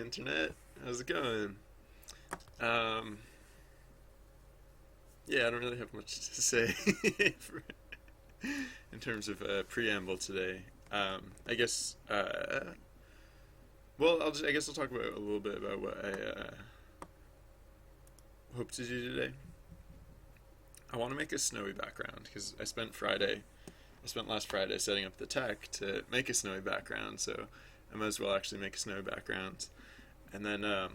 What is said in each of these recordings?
internet. How's it going? Um, yeah, I don't really have much to say for, in terms of preamble today. I guess. Well, I guess I'll talk about a little bit about what I hope to do today. I want to make a snowy background because I spent last Friday setting up the tech to make a snowy background, so I might as well actually make a snowy background. And then, I'm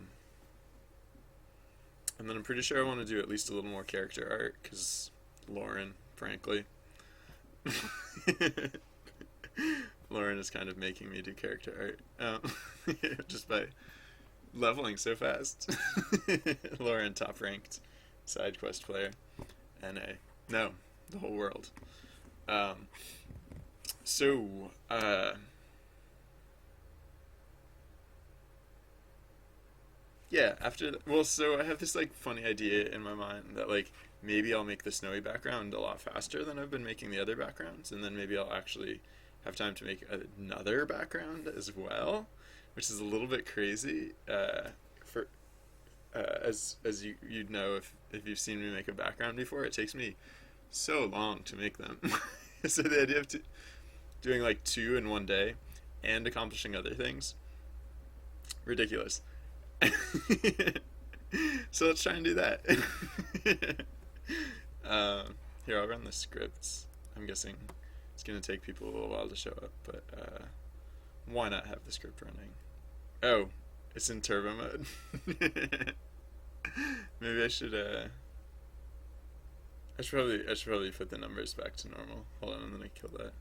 pretty sure I want to do at least a little more character art because Lauren, frankly, Lauren is kind of making me do character art, just by leveling so fast. Lauren, top ranked side quest player, NA. No, the whole world. Um, so, yeah, so I have this like funny idea in my mind that like maybe I'll make the snowy background a lot faster than I've been making the other backgrounds, and then maybe I'll actually have time to make another background as well, which is a little bit crazy. For as you'd know if you've seen me make a background before, it takes me so long to make them. So the idea of doing like two in one day and accomplishing other things, ridiculous. So let's try and do that. Here, I'll run the scripts. I'm guessing it's going to take people a little while to show up, but why not have the script running? Oh, it's in turbo mode. Maybe I should probably put the numbers back to normal. Hold on, I'm gonna kill that.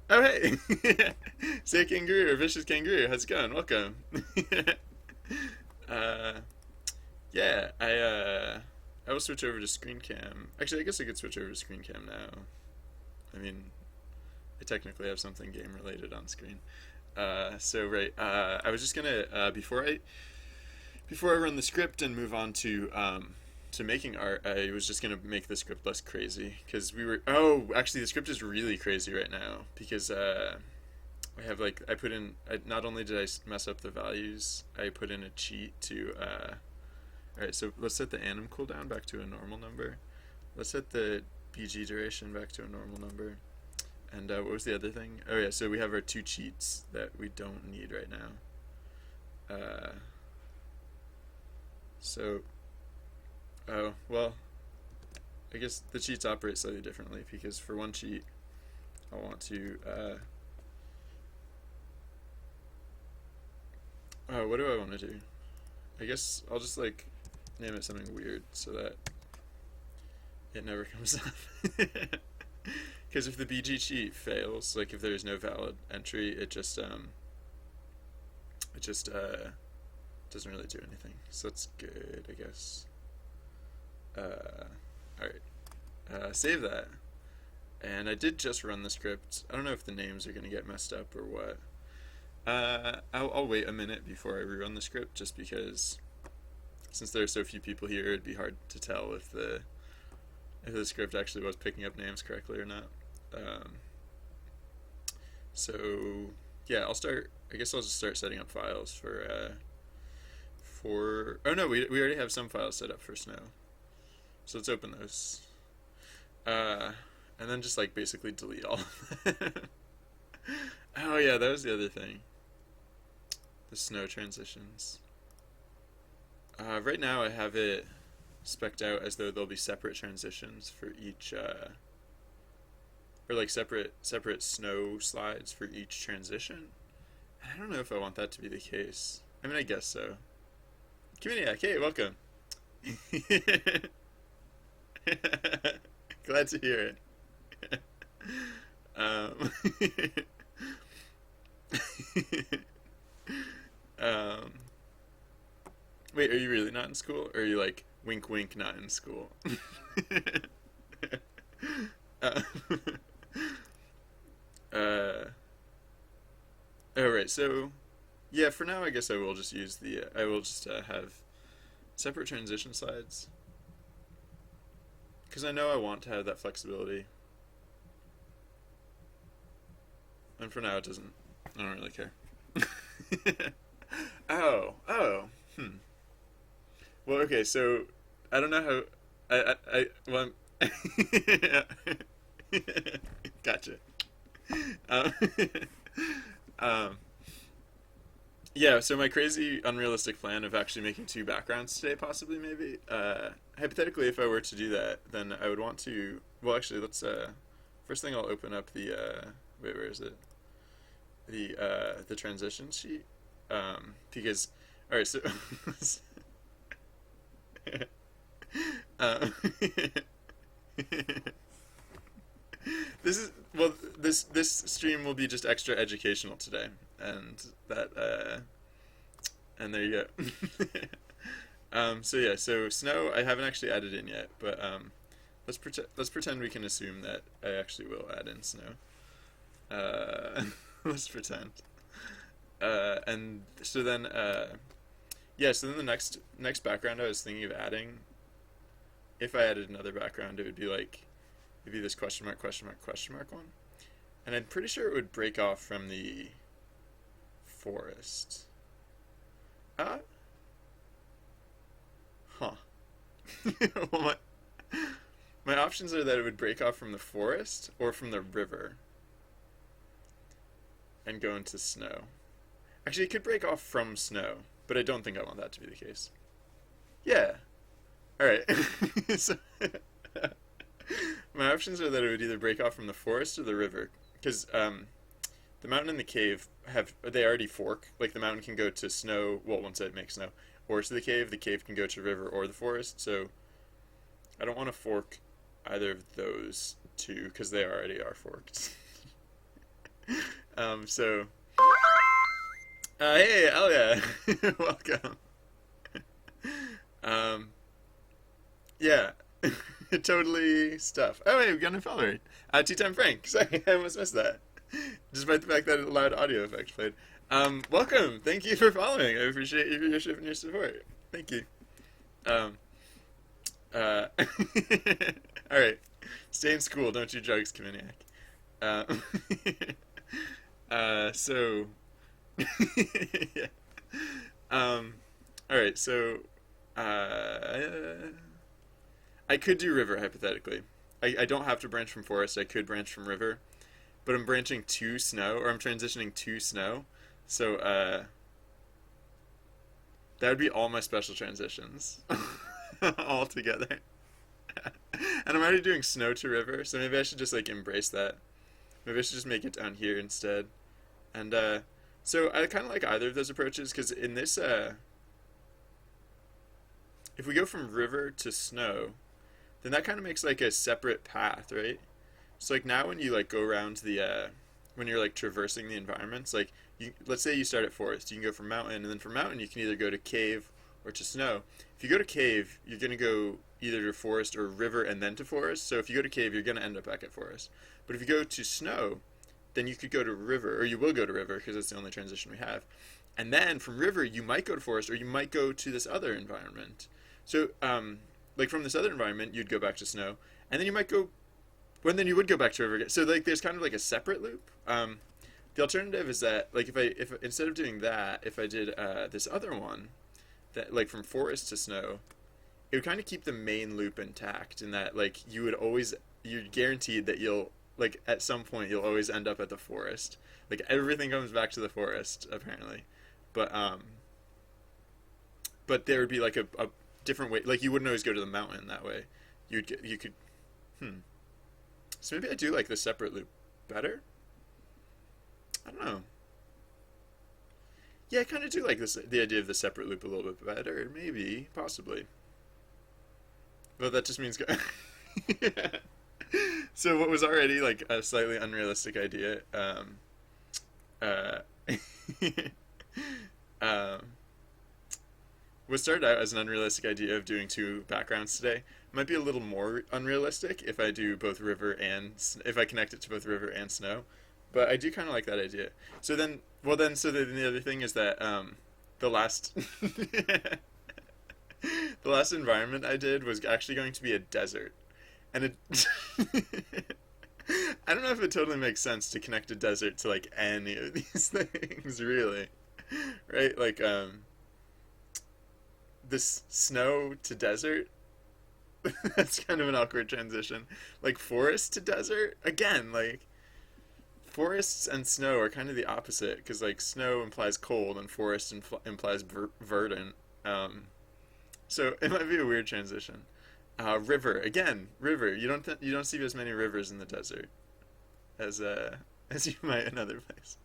Oh hey, say kangaroo, vicious kangaroo. How's it going? Welcome. uh, yeah, I will switch over to screen cam. Actually, I guess I could switch over to screen cam now. I mean, I technically have something game related on screen. So right, I was just gonna before I run the script and move on to making art, I was just gonna make the script less crazy because we were. Oh, actually, the script is really crazy right now because I have like not only did I mess up the values, I put in a cheat to. All right, so let's set the anim cooldown back to a normal number. Let's set the BG duration back to a normal number. And what was the other thing? Oh yeah, so we have our two cheats that we don't need right now. So, oh, well, I guess the cheats operate slightly differently because for one cheat, I want to, oh, what do I want to do? I guess I'll just like name it something weird so that it never comes up. Because if the BG cheat fails, like if there's no valid entry, it just doesn't really do anything. So that's good, I guess. Alright. Save that. And I did just run the script. I don't know if the names are going to get messed up or what. I'll wait a minute before I rerun the script just because since there are so few people here, it'd be hard to tell if the script actually was picking up names correctly or not. So yeah, I guess I'll just start setting up files for oh no, we already have some files set up for snow. So let's open those. And then just like basically delete all of them. Oh yeah, that was the other thing. The snow transitions. Right now I have it spec'd out as though there'll be separate transitions for each or like separate snow slides for each transition. And I don't know if I want that to be the case. I mean, I guess so. Communiac, hey, welcome. Glad to hear it. um, um, Wait, are you really not in school? Or are you like, wink wink, not in school? uh, Alright, so yeah, for now I guess I will just use I will just have separate transition slides because I know I want to have that flexibility, and for now it doesn't. I don't really care. Oh. Hmm. Well, okay, so I don't know how. Well, gotcha. Um, um, yeah, so my crazy unrealistic plan of actually making two backgrounds today, possibly, maybe. Hypothetically, if I were to do that, then I would want to. Well, actually, let's. First thing, I'll open up the. Wait, where is it? The transition sheet. Because. All right, so. um, this is well. This stream will be just extra educational today, and that. And there you go. So yeah, so snow I haven't actually added in yet, but let's pretend we can assume that I actually will add in snow. Let's pretend. And so then yeah, so then the next background I was thinking of adding, if I added another background, it would be like it'd be this question mark question mark question mark one, and I'm pretty sure it would break off from the forest. Uh, huh. Well, my options are that it would break off from the forest or from the river and go into snow. Actually, it could break off from snow, but I don't think I want that to be the case. Yeah. All right. So, my options are that it would either break off from the forest or the river, because the mountain and the cave they already fork. Like the mountain can go to snow. Well, once it makes snow, or to the cave. The cave can go to river or the forest. So I don't want to fork either of those two because they already are forked. So hey, Elia, welcome. Um, yeah, totally stuff. Oh wait, we got a follower. Tea Time Frank. Sorry, I almost missed that. Despite the fact that a loud audio effect played. Welcome. Thank you for following. I appreciate your viewership and your support. Thank you. Um, uh, all right. Stay in school. Don't do drugs, Kaminiak. Um, so, yeah. All right. So, I could do river hypothetically. I don't have to branch from forest. I could branch from river, but I'm branching to snow, or I'm transitioning to snow. So, that would be all my special transitions all together. And I'm already doing snow to river, so maybe I should just like embrace that. Maybe I should just make it down here instead. And so I kind of like either of those approaches because in this, if we go from river to snow, then that kind of makes like a separate path, right? So like now when you like go around the when you're like traversing the environments, like let's say you start at forest, you can go from mountain, and then from mountain you can either go to cave or to snow. If you go to cave, you're gonna go either to forest or river and then to forest. So if you go to cave, you're gonna end up back at forest. But if you go to snow, then you could go to river, or you will go to river because it's the only transition we have. And then from river, you might go to forest, or you might go to this other environment. So, like from this other environment, you'd go back to snow, and then you might go, well, then you would go back to river again. So like, there's kind of like a separate loop. The alternative is that like if instead of doing that, if I did this other one, that like from forest to snow, it would kind of keep the main loop intact in that like you're guaranteed that you'll like at some point you'll always end up at the forest. Like everything comes back to the forest apparently, but there would be like a different way. Like you wouldn't always go to the mountain that way. You could. So maybe I do like the separate loop better. I don't know. Yeah, I kind of do like the idea of the separate loop a little bit better. Maybe, possibly. But that just means. Yeah. So what was already like a slightly unrealistic idea, uh, um, what started out as an unrealistic idea of doing two backgrounds today might be a little more unrealistic if I do both river and if I connect it to both river and snow. But I do kind of like that idea. So then, so then the other thing is that the last the last environment I did was actually going to be a desert, and it I don't know if it totally makes sense to connect a desert to like any of these things, really. Right? Like this snow to desert. That's kind of an awkward transition. Like forest to desert again. Like forests and snow are kind of the opposite because like snow implies cold and forest implies verdant. Um, so it might be a weird transition. River again. River. You don't see as many rivers in the desert as as you might in other places.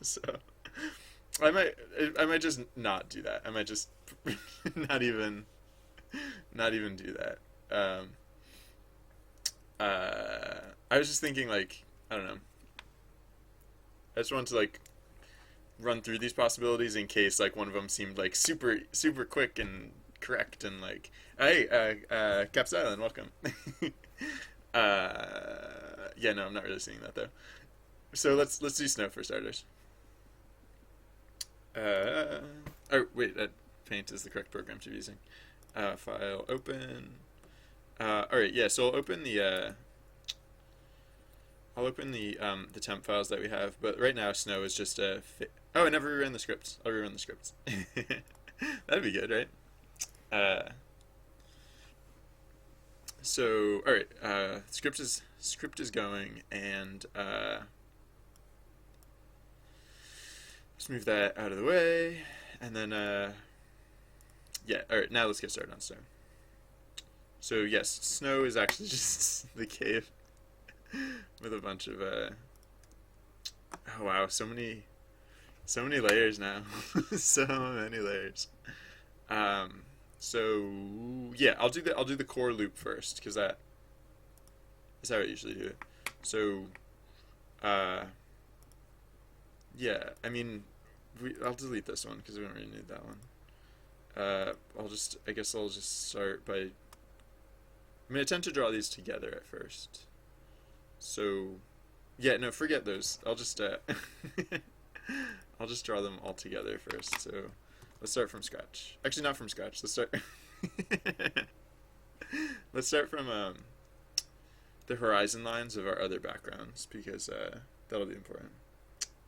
So I might I might just not do that. I might just not even not even do that. Um, I was just thinking like I don't know. I just wanted to like run through these possibilities in case like one of them seemed like super quick and correct and like hey Caps Island welcome. Yeah, no, I'm not really seeing that though. So let's do snow for starters. Uh, oh wait, Paint is the correct program to be using. File open. All right, yeah. So I'll open the temp files that we have, but right now snow is just a. Oh, I never rerun the scripts. I'll rerun the scripts. That'd be good, right? Uh, so all right, script is going, and let's move that out of the way, and then yeah. All right, now let's get started on snow. So yes, snow is actually just the cave with a bunch of oh wow, so many layers now. So many layers. Um so yeah, I'll do the core loop first because that is how I usually do it. So uh yeah, I mean I'll delete this one because we don't really need that one. I guess I'll just start by I tend to draw these together at first. So yeah, no, forget those. I'll just draw them all together first. So let's start from scratch. Actually, not from scratch. Let's start from the horizon lines of our other backgrounds because that'll be important.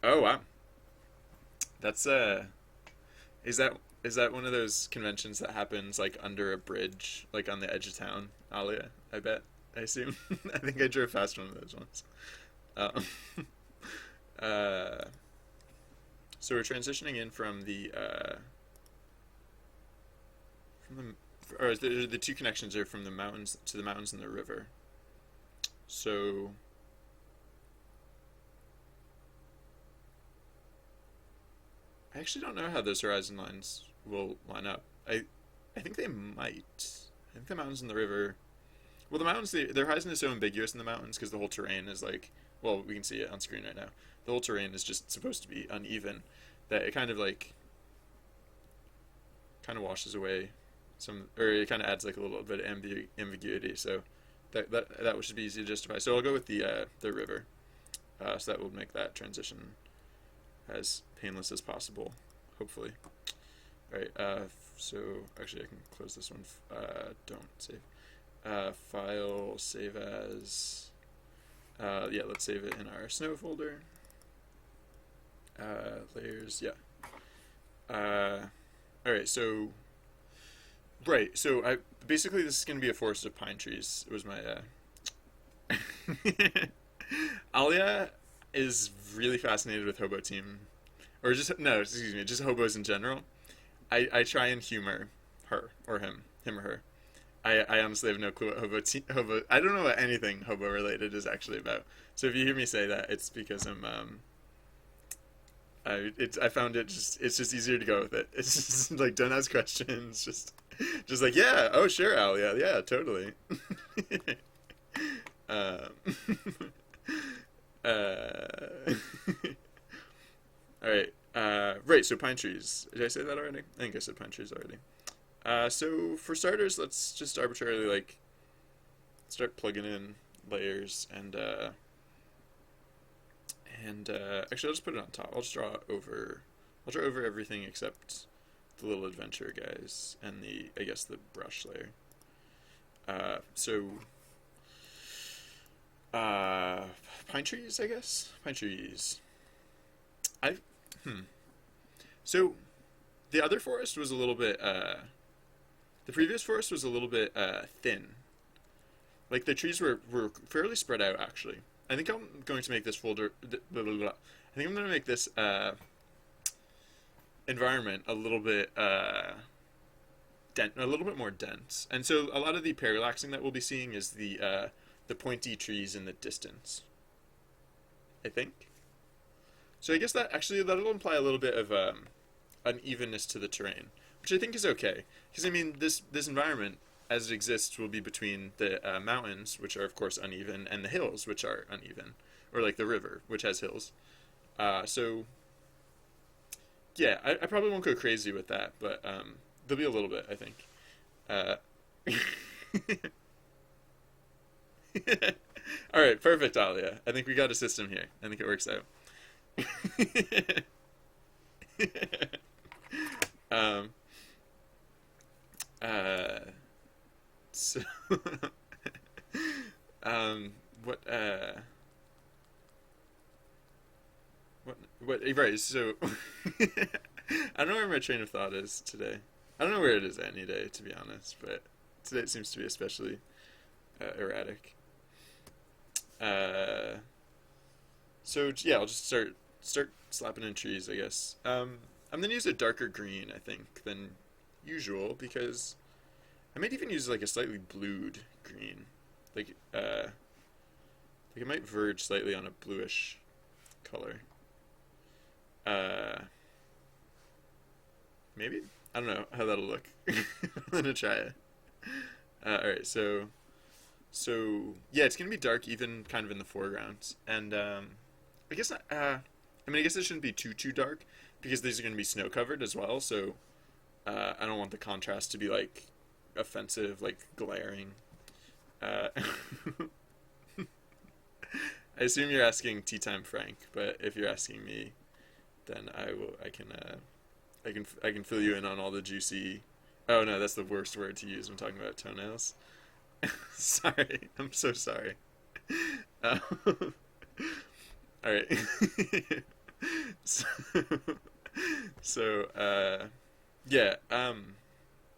Oh wow, that's is that one of those conventions that happens like under a bridge, like on the edge of town, Alia? I bet. I assume. I think I drove past one of those ones. Um, uh, so we're transitioning in from the or the two connections are from the mountains to the mountains and the river. So I actually don't know how those horizon lines will line up. I think they might. I think the mountains and the river. Well, the mountains, the horizon is so ambiguous in the mountains because the whole terrain is like, well, we can see it on screen right now. The whole terrain is just supposed to be uneven, that it kind of like, kind of washes away some, or it kind of adds like a little bit of ambiguity. So that should be easy to justify. So I'll go with the river, so that will make that transition as painless as possible, hopefully. All right. So actually, I can close this one. Don't save. File, save as. Yeah, let's save it in our snow folder. Layers, yeah. All right, so right, so I basically this is gonna be a forest of pine trees. It was my Alia is really fascinated with Hobo Team, or just no, excuse me, just hobos in general. I try and humor her or him or her. I honestly have no clue what hobo. I don't know what anything hobo related is actually about. So if you hear me say that, it's because I found it's just easier to go with it. It's just like don't ask questions. Just like yeah, oh sure, Al, yeah, totally. um, uh, all right, right. So pine trees. Did I say that already? I think I said pine trees already. So for starters, let's just arbitrarily like start plugging in layers and actually I'll just put it on top. I'll draw over everything except the little adventure guys and I guess the brush layer. So pine trees, I guess. Pine trees. I So the other forest was a little bit. The previous forest was a little bit thin. Like the trees were fairly spread out actually. I think I'm going to make this folder. Blah, blah, blah. I think I'm going to make this environment a little bit a little bit more dense. And so a lot of the parallaxing that we'll be seeing is the pointy trees in the distance. I think. So I guess that'll imply a little bit of unevenness to the terrain, which I think is okay. Because I mean, this environment as it exists will be between the mountains, which are of course uneven, and the hills, which are uneven, or like the river, which has hills. So yeah, I probably won't go crazy with that, but there'll be a little bit, I think. Uh, all right, perfect, Alia. I think we got a system here. I think it works out. um, uh, so, um, what, uh, what, right, so, I don't know where my train of thought is today. I don't know where it is any day, to be honest, but today it seems to be especially erratic. Uh, so yeah, I'll just start slapping in trees, I guess. I'm gonna use a darker green, I think, than usual because I might even use like a slightly blued green, like it might verge slightly on a bluish color. Uh, Maybe I don't know how that'll look. I'm gonna try it. All right, so yeah, it's gonna be dark, even kind of in the foreground, and I guess not. I mean, I guess it shouldn't be too dark because these are gonna be snow covered as well. So I don't want the contrast to be like offensive, like glaring. Uh, I assume you're asking Tea Time Frank, but if you're asking me, then I will. I can fill you in on all the juicy. Oh no, that's the worst word to use when talking about toenails. Sorry, I'm so sorry. Uh, all right. so, so yeah. I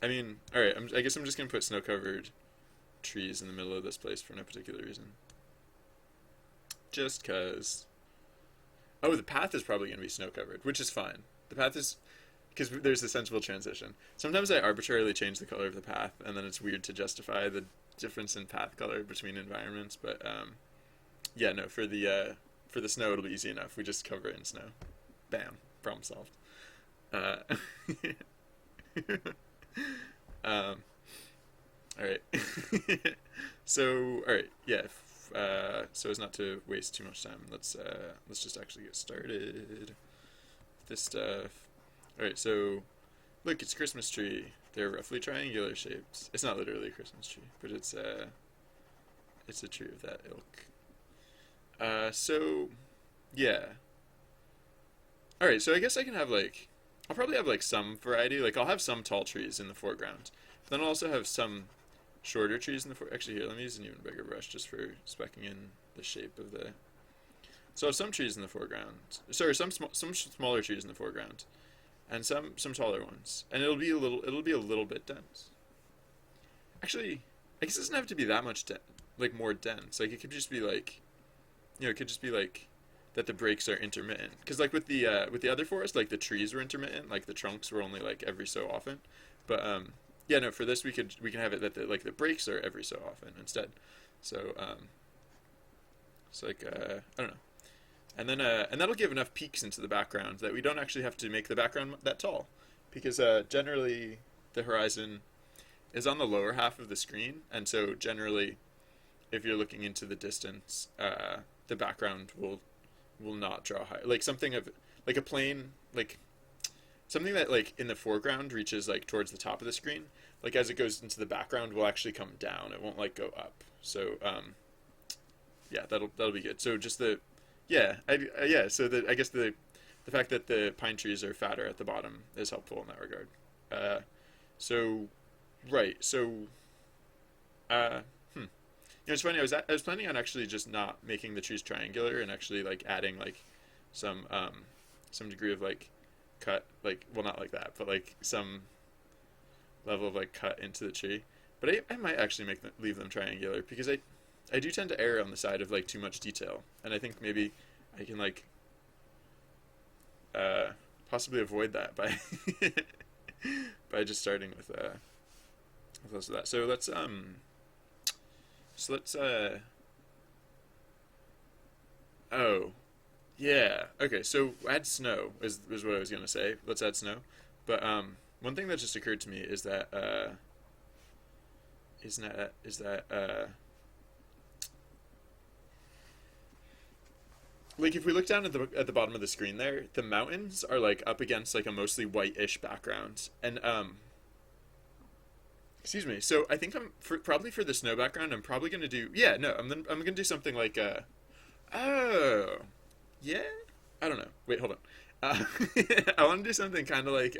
mean, all right. I guess I'm just gonna put snow-covered trees in the middle of this place for no particular reason. Just cause. Oh, the path is probably gonna be snow-covered, which is fine. The path is because there's a sensible transition. Sometimes I arbitrarily change the color of the path, and then it's weird to justify the difference in path color between environments. But yeah, no, for the snow, it'll be easy enough. We just cover it in snow. Bam, problem solved. Uh, um, all right. So, all right, yeah. So as not to waste too much time, let's just actually get started with this stuff. All right, so look, it's a Christmas tree. They're roughly triangular shapes. It's not literally a Christmas tree, but it's a tree of that ilk. So yeah. All right, so I guess I can have like I'll probably have like some variety. Like I'll have some tall trees in the foreground. But then I'll also have some shorter trees in the actually here, let me use an even bigger brush just for specking in the shape of the so I have some trees in the foreground. Sorry, some smaller trees in the foreground. And some taller ones. And it'll be a little bit dense. Actually, I guess it doesn't have to be that much like more dense. Like it could just be like it could just be like that the breaks are intermittent. Because like with the other forest, like the trees were intermittent, like the trunks were only like every so often. But yeah, no, for this we can have it that the breaks are every so often instead. So it's like I don't know. And that'll give enough peaks into the background that we don't actually have to make the background that tall, because generally the horizon is on the lower half of the screen, and so generally, if you're looking into the distance, the background will not draw high. Like something of like a plane, like something that like in the foreground reaches like towards the top of the screen. Like as it goes into the background, will actually come down. It won't like go up. So yeah, that'll be good. So just the yeah, yeah. So I guess the fact that the pine trees are fatter at the bottom is helpful in that regard. So right. So it's funny. I was planning on actually just not making the trees triangular and actually like adding like some some degree of like cut, like, well, not like that, but like some level of like cut into the tree. But I might actually leave them triangular because I do tend to err on the side of like too much detail, and I think maybe I can like uh, possibly avoid that by by just starting with less of that. So let's oh yeah, okay, so add snow is what I was gonna say. Let's add snow, but one thing that just occurred to me is that like if we look down at the bottom of the screen there, the mountains are like up against like a mostly white-ish background, and excuse me. So I think probably for the snow background, I'm probably gonna do yeah no I'm gonna do something like oh yeah, I don't know. Wait, hold on. I want to do something kind of like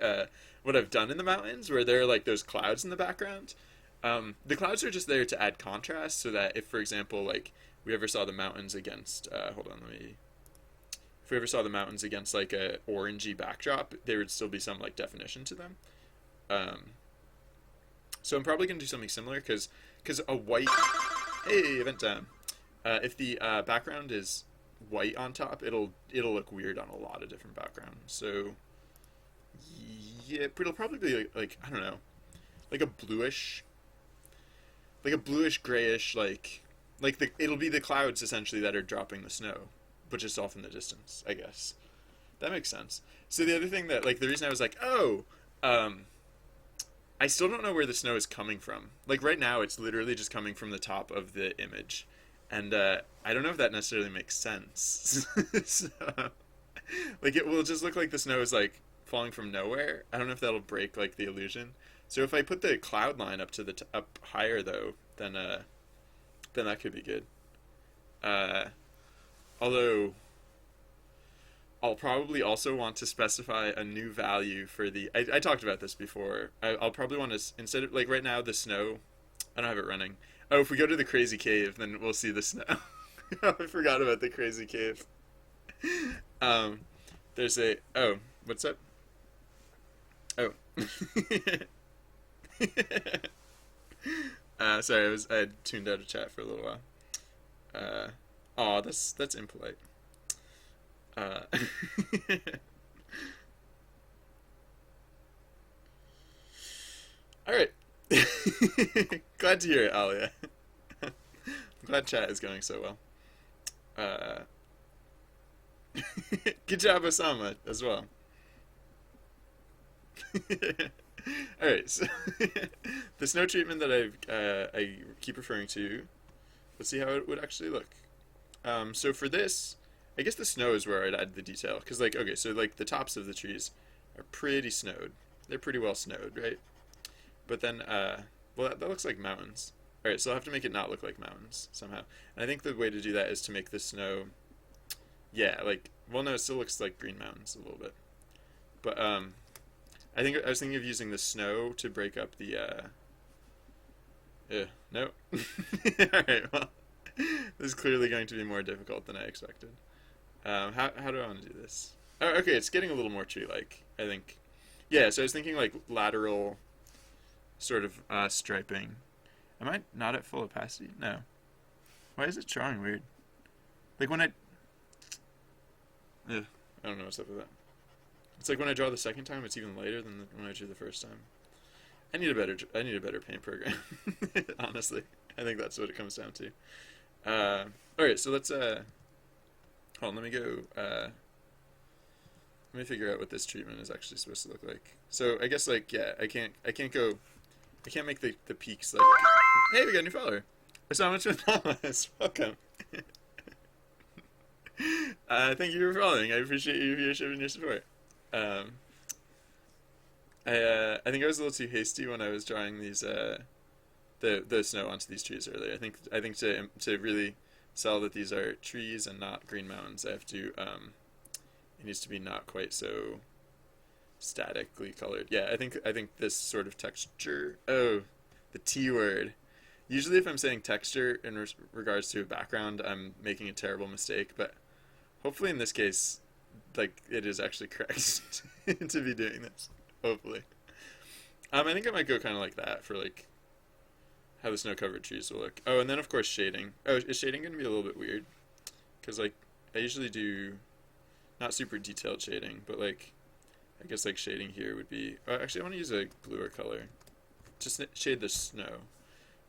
what I've done in the mountains, where there are like those clouds in the background. The clouds are just there to add contrast, so that if, for example, like we ever saw the mountains against, hold on, let me. If we ever saw the mountains against like a orangey backdrop, there would still be some like definition to them. Um, so I'm probably gonna do something similar because a white hey event time. If the background is white on top, it'll look weird on a lot of different backgrounds. So yeah, it'll probably be like I don't know, like a bluish grayish it'll be the clouds essentially that are dropping the snow, but just off in the distance, I guess. That makes sense. So the other thing that like the reason I was like, oh, um, I still don't know where the snow is coming from. Like right now, it's literally just coming from the top of the image, and I don't know if that necessarily makes sense. So, like it will just look like the snow is like falling from nowhere. I don't know if that'll break like the illusion. So if I put the cloud line up to up higher though, then that could be good. Uh, Although I'll probably also want to specify a new value for the. I talked about this before. I'll probably want to instead of like right now the snow. I don't have it running. Oh, if we go to the crazy cave, then we'll see the snow. I forgot about the crazy cave. Um, there's a oh, what's up? Oh. Sorry, I had tuned out of chat for a little while. Oh, that's impolite. Uh, all right. Glad to hear it, Alia. I'm glad chat is going so well. Uh, good job, Osama, as well. All right, so the snow treatment that I keep referring to. Let's see how it would actually look. So for this, I guess the snow is where I'd add the detail, because like okay, so like the tops of the trees are pretty snowed. They're pretty well snowed, right? But then, well, that looks like mountains. All right, so I'll have to make it not look like mountains somehow. And I think the way to do that is to make the snow, yeah, like well, no, it still looks like green mountains a little bit. But I was thinking of using the snow to break up the. No. All right. Well, this is clearly going to be more difficult than I expected. How do I want to do this? Oh, okay. It's getting a little more tree-like, I think. Yeah. So I was thinking like lateral, sort of striping. Am I not at full opacity? No. Why is it drawing weird? Like when I don't know what's up with that. It's like when I draw the second time, it's even lighter than when I drew the first time. I need a better paint program. Honestly, I think that's what it comes down to. All right, so let's hold on. Let me go. Let me figure out what this treatment is actually supposed to look like. So I guess like yeah, I can't make the peaks like. Hey, we got a new follower. So much with Thomas. Welcome. Thank you for following. I appreciate your viewership and your support. Um, I think I was a little too hasty when I was drawing these the snow onto these trees earlier. I think to really sell that these are trees and not green mountains, I have to it needs to be not quite so statically colored. Yeah, I think this sort of texture. Oh, the T word. Usually, if I'm saying texture in regards to a background, I'm making a terrible mistake. But hopefully, in this case, like it is actually correct to be doing this. Hopefully. I think I might go kind of like that for like how the snow-covered trees will look. Oh, and then of course shading. Oh, is shading gonna be a little bit weird? Because like I usually do not super detailed shading, but like I guess like shading here would be. Oh, actually, I want to use a bluer color. Just shade the snow.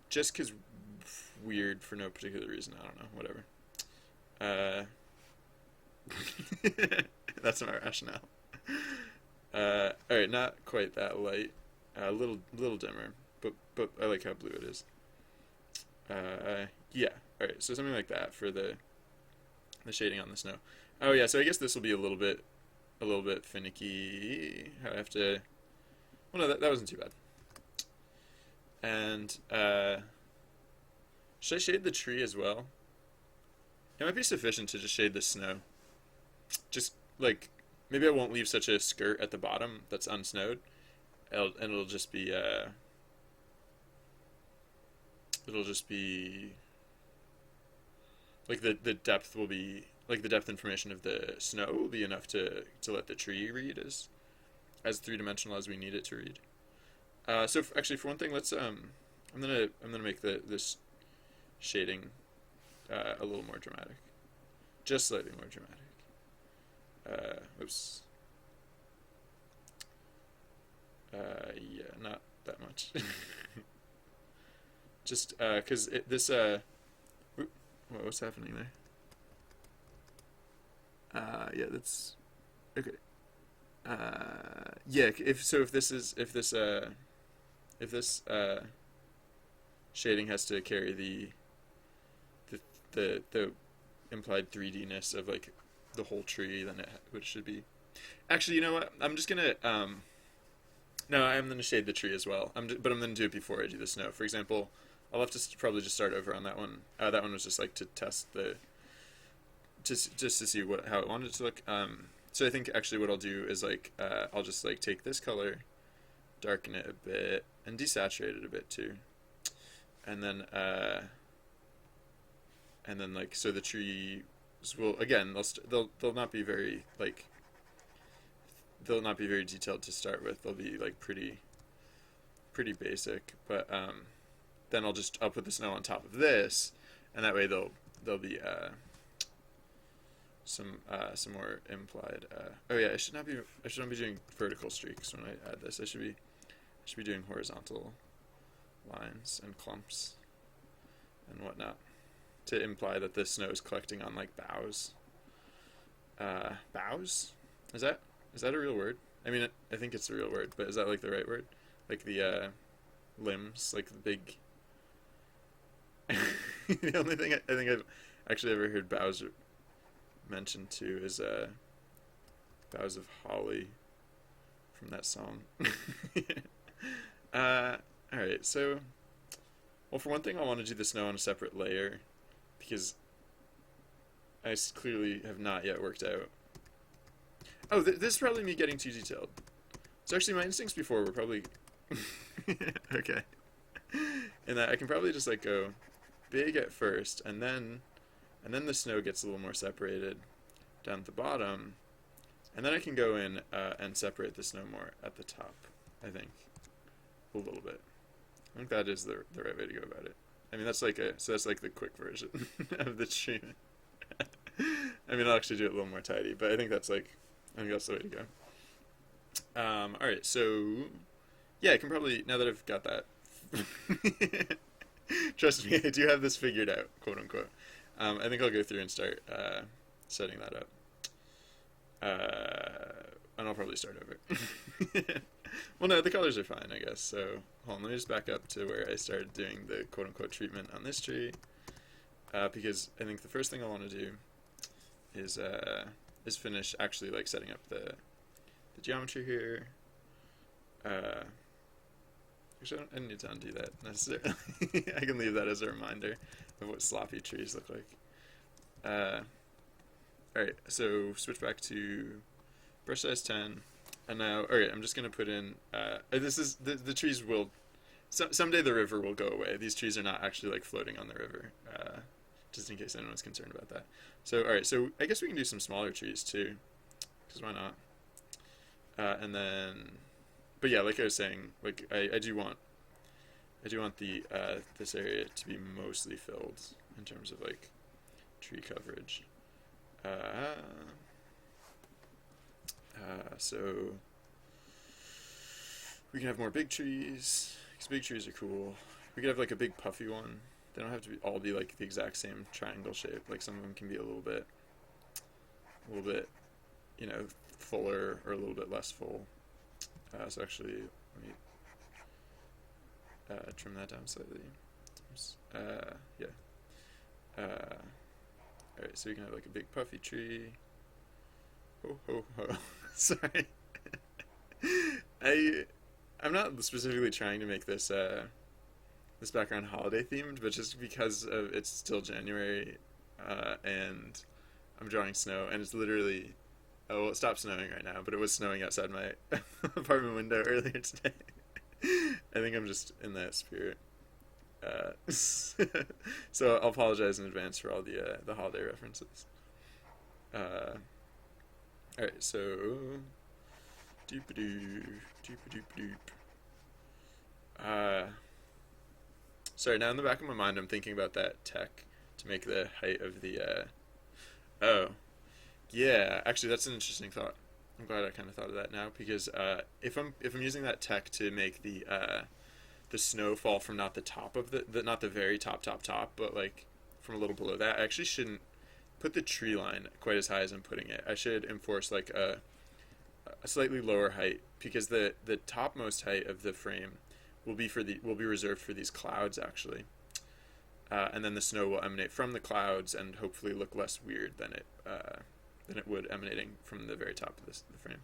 Just because weird for no particular reason. I don't know. Whatever. That's my rationale. All right, not quite that light. A little dimmer, but I like how blue it is. Yeah. All right, so something like that for the shading on the snow. Oh yeah, so I guess this will be a little bit finicky. How I have to. Well, no, that wasn't too bad. And should I shade the tree as well? It might be sufficient to just shade the snow. Just like maybe I won't leave such a skirt at the bottom that's unsnowed. It'll just be like the depth will be like the depth information of the snow will be enough to let the tree read as three-dimensional as we need it to read. So actually, for one thing, let's I'm gonna make this shading a little more dramatic, just slightly more dramatic. Oops. Yeah, not that much. Just because this what's happening there? Yeah, that's okay. Yeah, if this shading has to carry the implied 3D-ness of like the whole tree, then it should be. Actually, you know what? I'm just gonna no, I'm gonna shade the tree as well. But I'm gonna do it before I do the snow. For example, I'll have to probably just start over on that one. That one was just like to test just to see how it wanted it to look. So I think actually what I'll do is like I'll just like take this color, darken it a bit, and desaturate it a bit too, and then like so the trees will again they'll not be very like they'll not be very detailed to start with. They'll be like pretty basic, but then I'll put the snow on top of this, and that way they'll be some more implied. Oh yeah, I should not be doing vertical streaks when I add this. I should be doing horizontal lines and clumps and whatnot to imply that the snow is collecting on like boughs. Boughs? Is that a real word? I mean, I think it's a real word, but is that like the right word? Like the limbs, like the big. The only thing I think I've actually ever heard boughs mentioned too is boughs of holly from that song. All right, so well, for one thing, I want to do the snow on a separate layer because I clearly have not yet worked out. Oh, this is probably me getting too detailed. So actually, my instincts before were probably okay. And that I can probably just like go big at first, and then the snow gets a little more separated down at the bottom, and then I can go in and separate the snow more at the top. I think a little bit. I think that is the right way to go about it. I mean, that's like the quick version of the treatment. I mean, I'll actually do it a little more tidy, but I think that's the way to go. All right, so yeah, I can probably now that I've got that. Trust me, I do have this figured out, quote unquote. I think I'll go through and start setting that up, and I'll probably start over. Well, no, the colors are fine, I guess. So hold on, let me just back up to where I started doing the quote unquote treatment on this tree, because I think the first thing I want to do is finish actually like setting up the geometry here. Actually, I don't need to undo that necessarily. I can leave that as a reminder of what sloppy trees look like. Alright, so switch back to brush size 10. And now, alright, I'm just going to put in, this is, the trees will, someday the river will go away. These trees are not actually like floating on the river, just in case anyone's concerned about that. So, alright, so I guess we can do some smaller trees too. because why not? And then, but yeah, like I was saying, like I do want the this area to be mostly filled in terms of like tree coverage. Uh, so we can have more big trees because big trees are cool. We could have like a big puffy one. They don't have to all be like the exact same triangle shape. Like some of them can be a little bit, you know, fuller or a little bit less full. So actually, let me trim that down slightly. Yeah. Alright, so you can have like a big puffy tree. Ho ho ho. Sorry. I'm not specifically trying to make this this background holiday themed, but just because of it's still January, and I'm drawing snow, and it's literally, oh well, it stopped snowing right now, but it was snowing outside my apartment window earlier today. I think I'm just in that spirit. So I'll apologize in advance for all the holiday references. All right, so doop a doop doop a doop doop. Sorry, now in the back of my mind, I'm thinking about that tech to make the height of the. Oh, yeah. Actually, that's an interesting thought. I'm glad I kind of thought of that now because if I'm using that tech to make the snow fall from not the top of the not the very top, but like from a little below that, I actually shouldn't put the tree line quite as high as I'm putting it. I should enforce like a slightly lower height because the topmost height of the frame will be reserved for these clouds actually, and then the snow will emanate from the clouds and hopefully look less weird than it would emanating from the very top of the frame.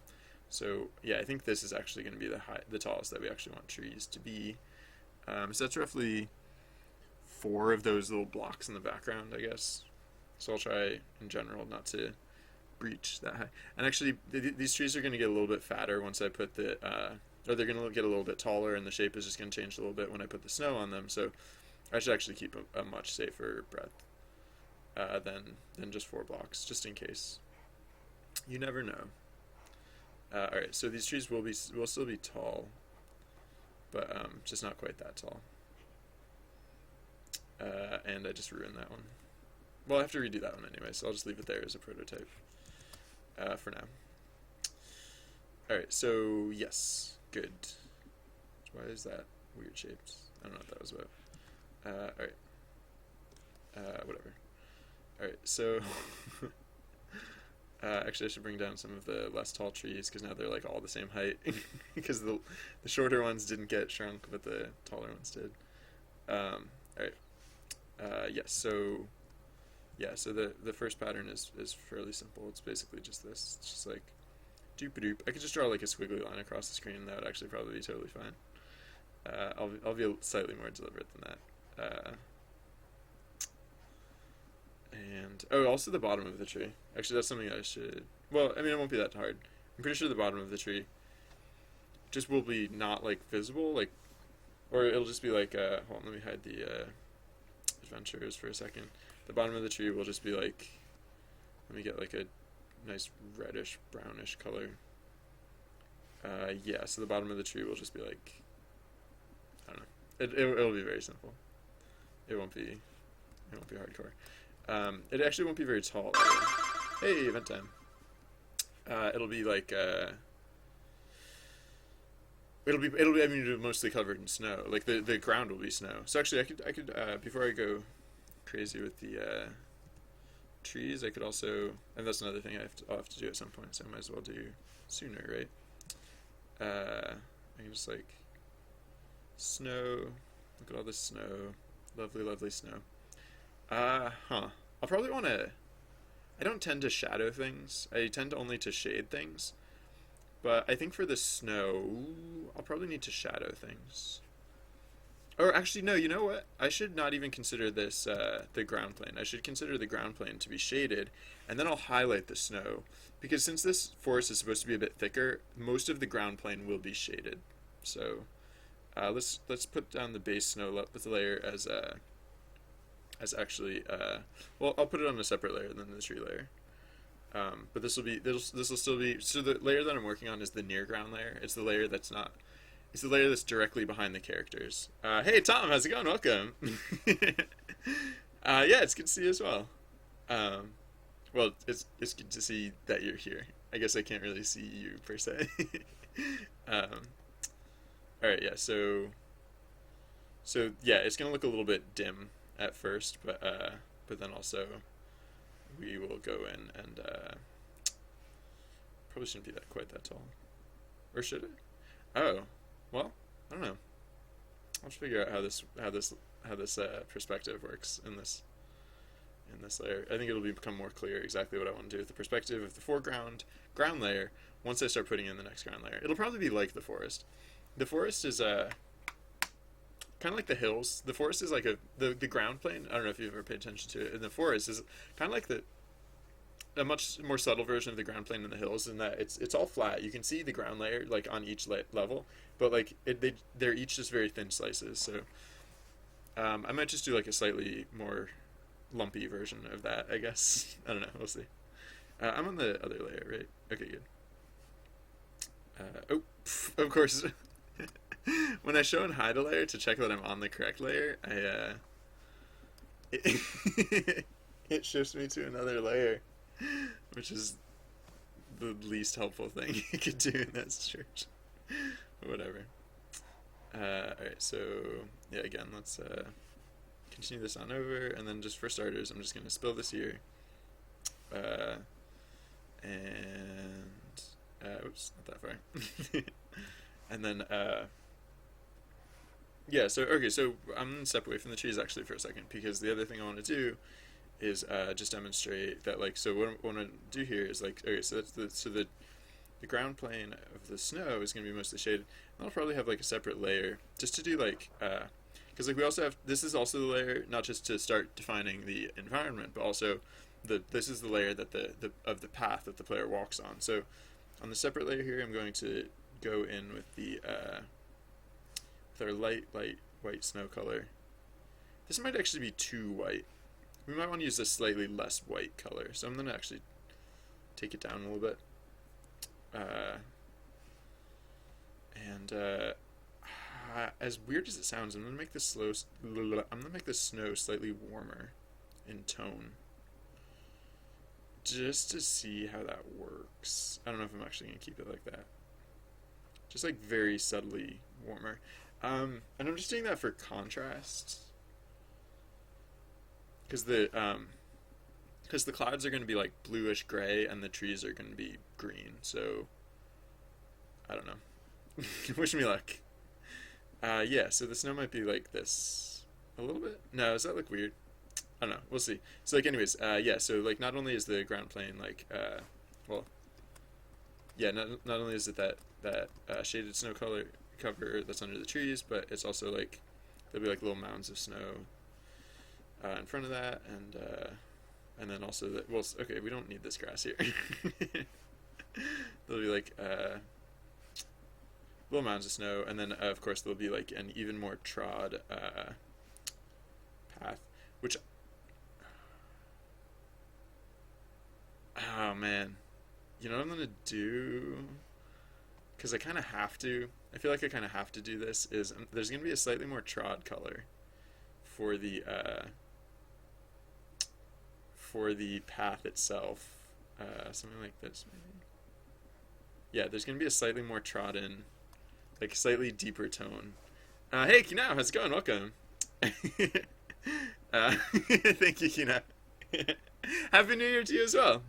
So yeah, I think this is actually going to be the tallest that we actually want trees to be. So that's roughly 4 of those little blocks in the background, I guess. So I'll try in general not to breach that high. And actually, these trees are going to get a little bit fatter once I put or they're going to get a little bit taller, and the shape is just going to change a little bit when I put the snow on them. So I should actually keep a much safer breadth than just 4 blocks, just in case. You never know. All right, so these trees will still be tall, but just not quite that tall. And I just ruined that one. Well, I have to redo that one anyway, so I'll just leave it there as a prototype for now. All right, so yes, good. Why is that weird shaped? I don't know what that was about. All right. Whatever. All right, so. Actually, I should bring down some of the less tall trees because now they're like all the same height because the shorter ones didn't get shrunk, but the taller ones did. All right. Yes. So the first pattern is fairly simple. It's basically just this. It's just like doop a doop. I could just draw like a squiggly line across the screen, and that would actually probably be totally fine. I'll be slightly more deliberate than that. And also the bottom of the tree. Actually, that's something that I should. Well, I mean, it won't be that hard. I'm pretty sure the bottom of the tree just will be not like visible, like, or it'll just be like. Hold on, let me hide the adventures for a second. The bottom of the tree will just be like. Let me get like a nice reddish brownish color. Yeah. So the bottom of the tree will just be like. I don't know. It'll be very simple. It won't be hardcore. It actually won't be very tall. Hey, event time. It'll be like it'll be I mean mostly covered in snow. Like the ground will be snow. So actually I could before I go crazy with the trees, I could also, and that's another thing I'll have to do at some point. So I might as well do sooner, right? I can just like snow. Look at all this snow. Lovely, lovely snow. I'll probably want to. I don't tend to shadow things. I tend only to shade things. But I think for the snow, I'll probably need to shadow things. Or actually, no, you know what? I should not even consider this the ground plane. I should consider the ground plane to be shaded, and then I'll highlight the snow. Because since this forest is supposed to be a bit thicker, most of the ground plane will be shaded. So let's put down the base snow layer as actually, well, I'll put it on a separate layer than the tree layer. But this will still be, so the layer that I'm working on is the near ground layer. It's the layer that's not, it's the layer that's directly behind the characters. Hey Tom, how's it going? Welcome. Yeah, it's good to see you as well. Um, well, it's good to see that you're here. I guess I can't really see you per se. um, all right, yeah. So yeah, it's gonna look a little bit dim at first, but then also we will go in and probably shouldn't be that quite that tall, or should it? Oh, well, I don't know. I'll just figure out how this perspective works in this layer. I think it'll become more clear exactly what I want to do with the perspective of the foreground ground layer once I start putting in the next ground layer. It'll probably be like the forest. The forest is kind of like the hills. The forest is like the ground plane. I don't know if you've ever paid attention to it. And the forest is kind of like a much more subtle version of the ground plane in the hills, in that it's all flat. You can see the ground layer like on each level, but like they're each just very thin slices. So I might just do like a slightly more lumpy version of that, I guess. I don't know. We'll see. I'm on the other layer, right? Okay, good. Oh, of course. When I show and hide a layer to check that I'm on the correct layer, it, it shifts me to another layer, which is the least helpful thing you could do in that search. Whatever. Alright, so yeah, again, let's continue this on over, and then just for starters, I'm just going to spill this here. And oops, not that far. And then yeah, so okay, so I'm gonna step away from the trees actually for a second, because the other thing I want to do is just demonstrate that, like, so what I want to do here is like, okay, so that's the ground plane of the snow is going to be mostly shaded. And I'll probably have like a separate layer just to do like because like we also have, this is also the layer not just to start defining the environment, but also this is the layer that the of the path that the player walks on. So on the separate layer here, I'm going to go in with the with our light white snow color. This might actually be too white. We might want to use a slightly less white color, so I'm going to actually take it down a little bit. And as weird as it sounds, I'm going to make this snow slightly warmer in tone, just to see how that works. I don't know if I'm actually going to keep it like that. Just like very subtly warmer. And I'm just doing that for contrast, because the clouds are going to be like bluish gray and the trees are going to be green. So I don't know. Wish me luck. Yeah, so the snow might be like this a little bit. No, does that look weird? I don't know. We'll see. So like, anyways, yeah. So like, not only is the ground plane like, well, yeah, not only is it that shaded snow color cover that's under the trees, but it's also like there'll be like little mounds of snow in front of that, and then also that. Well, okay, we don't need this grass here. There'll be like little mounds of snow, and then of course there'll be like an even more trod path, which, oh man, you know what I'm gonna do, because I kind of have to. I feel like I kind of have to do this. Is there's gonna be a slightly more trod color for the path itself, something like this maybe. Yeah, there's gonna be a slightly more trodden, like slightly deeper tone. Hey Kina, how's it going? Welcome. Thank you, Kina. Happy New Year to you as well.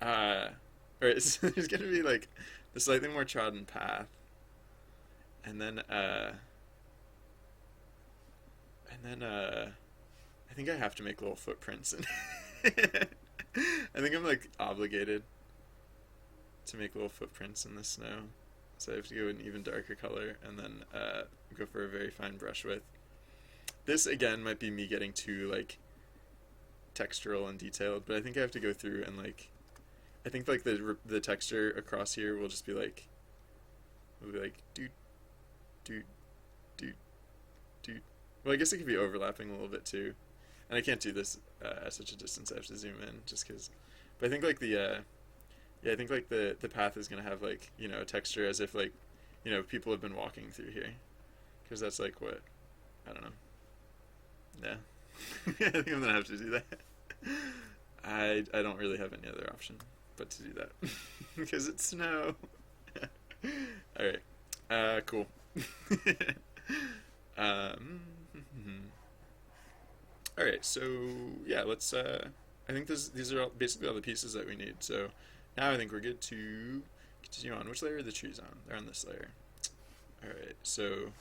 Alright, so there's gonna be like the slightly more trodden path, and then I think I have to make little footprints, and I think I'm like obligated to make little footprints in the snow, so I have to go an even darker color, and then go for a very fine brush width. This again might be me getting too like textural and detailed, but I think I have to go through and like, I think like the texture across here will just be like, doot doot doot doot. Well, I guess it could be overlapping a little bit too, and I can't do this at such a distance I have to zoom in just because. But I think like I think like the path is gonna have like a texture as if like people have been walking through here because that's like what I don't know. Yeah, I think I'm gonna have to do that. I don't really have any other option but to do that because it's snow. All right, cool. um, all right, so yeah, let's. I think these are basically all the pieces that we need. So now I think we're good to continue on. Which layer are the trees on? They're on this layer. All right, so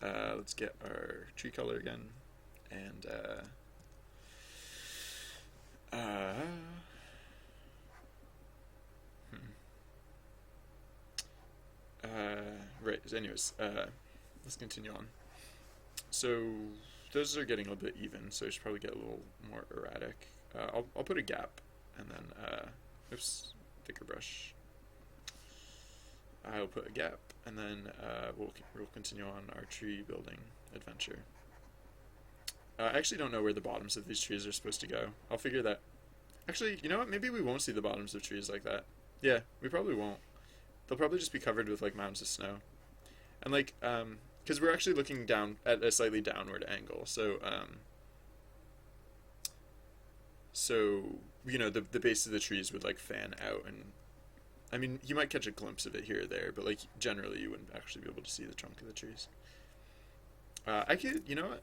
let's get our tree color again, and uh, right. Anyways, let's continue on. So those are getting a little bit even, so I should probably get a little more erratic. I'll put a gap, and then oops, thicker brush. I'll put a gap, and then we'll continue on our tree building adventure. I actually don't know where the bottoms of these trees are supposed to go. I'll figure that. Actually, you know what? Maybe we won't see the bottoms of trees like that. Yeah, we probably won't. They'll probably just be covered with like mounds of snow, and like because we're actually looking down at a slightly downward angle, so the base of the trees would like fan out, and I mean you might catch a glimpse of it here or there, but like generally you wouldn't actually be able to see the trunk of the trees. I could, you know what?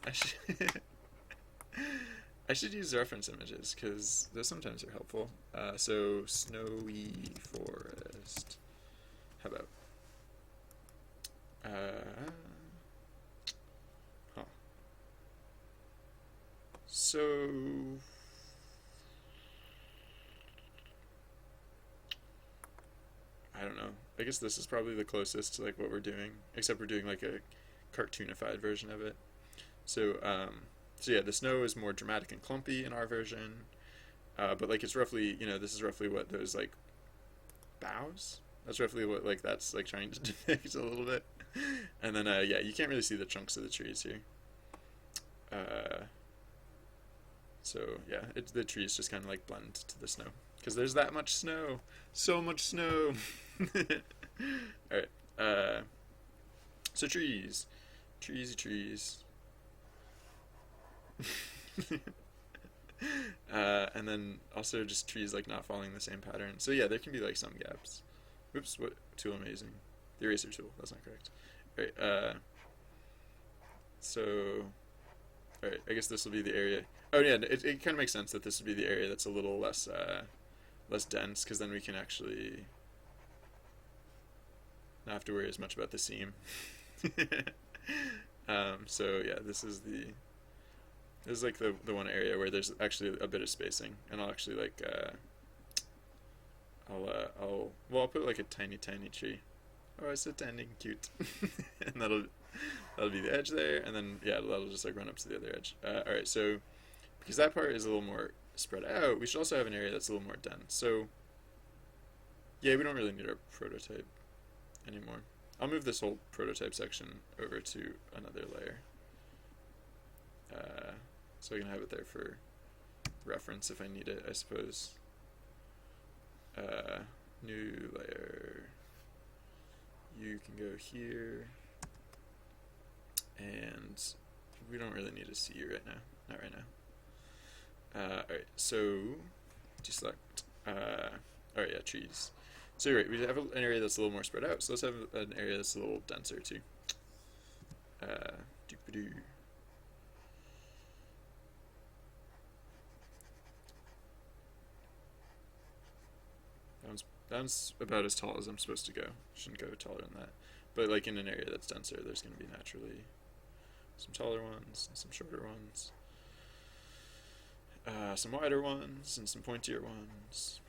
I should use reference images because those sometimes are helpful. So snowy forest. How about? Huh. So I don't know. I guess this is probably the closest to like what we're doing, except we're doing like a cartoonified version of it. So so yeah, the snow is more dramatic and clumpy in our version, but like it's roughly, this is roughly what those like boughs. That's roughly what like that's like trying to depict a little bit. And then yeah, you can't really see the trunks of the trees here. So yeah, the trees just kind of like blend to the snow because there's that much snow, so much snow. All right. So trees. And then also just trees like not following the same pattern. So yeah, there can be like some gaps. Oops, what tool am I using? The eraser tool, that's not correct. Alright, alright, I guess this will be the area. Oh yeah, it kind of makes sense that this would be the area that's a little less dense, because then we can actually not have to worry as much about the seam. So yeah, this is like the one area where there's actually a bit of spacing, and I'll actually like I'll put like a tiny tree. Oh, it's so tiny and cute. And that'll be the edge there, and then yeah, that'll just like run up to the other edge. All right, so because that part is a little more spread out, we should also have an area that's a little more dense. So yeah, we don't really need our prototype anymore. I'll move this whole prototype section over to another layer. So I can have it there for reference if I need it, I suppose. New layer. You can go here. And we don't really need a C right now. Not right now. Alright, so deselect. Alright, yeah, trees. So you're right, we have an area that's a little more spread out, so let's have an area that's a little denser too. Doop-a-doo. That's about as tall as I'm supposed to go. Shouldn't go taller than that. But like in an area that's denser, there's going to be naturally some taller ones and some shorter ones. Some wider ones and some pointier ones.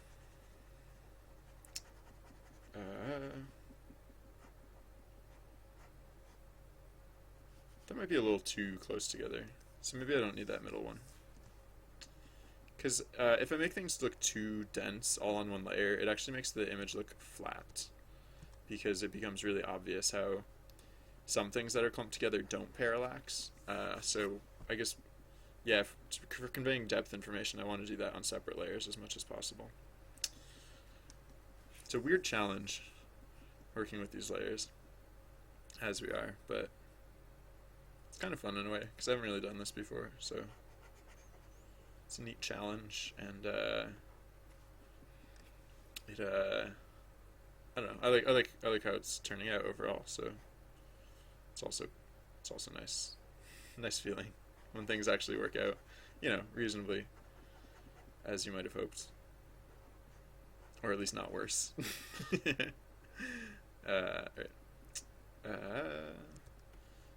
That might be a little too close together. So maybe I don't need that middle one. Because if I make things look too dense all on one layer, it actually makes the image look flat. Because it becomes really obvious how some things that are clumped together don't parallax. So I guess yeah, for conveying depth information, I want to do that on separate layers as much as possible. It's a weird challenge working with these layers as we are, but it's kind of fun in a way because I haven't really done this before, so it's a neat challenge, and it I don't know. I like how it's turning out overall. So it's also nice feeling when things actually work out, reasonably as you might have hoped, or at least not worse. Right.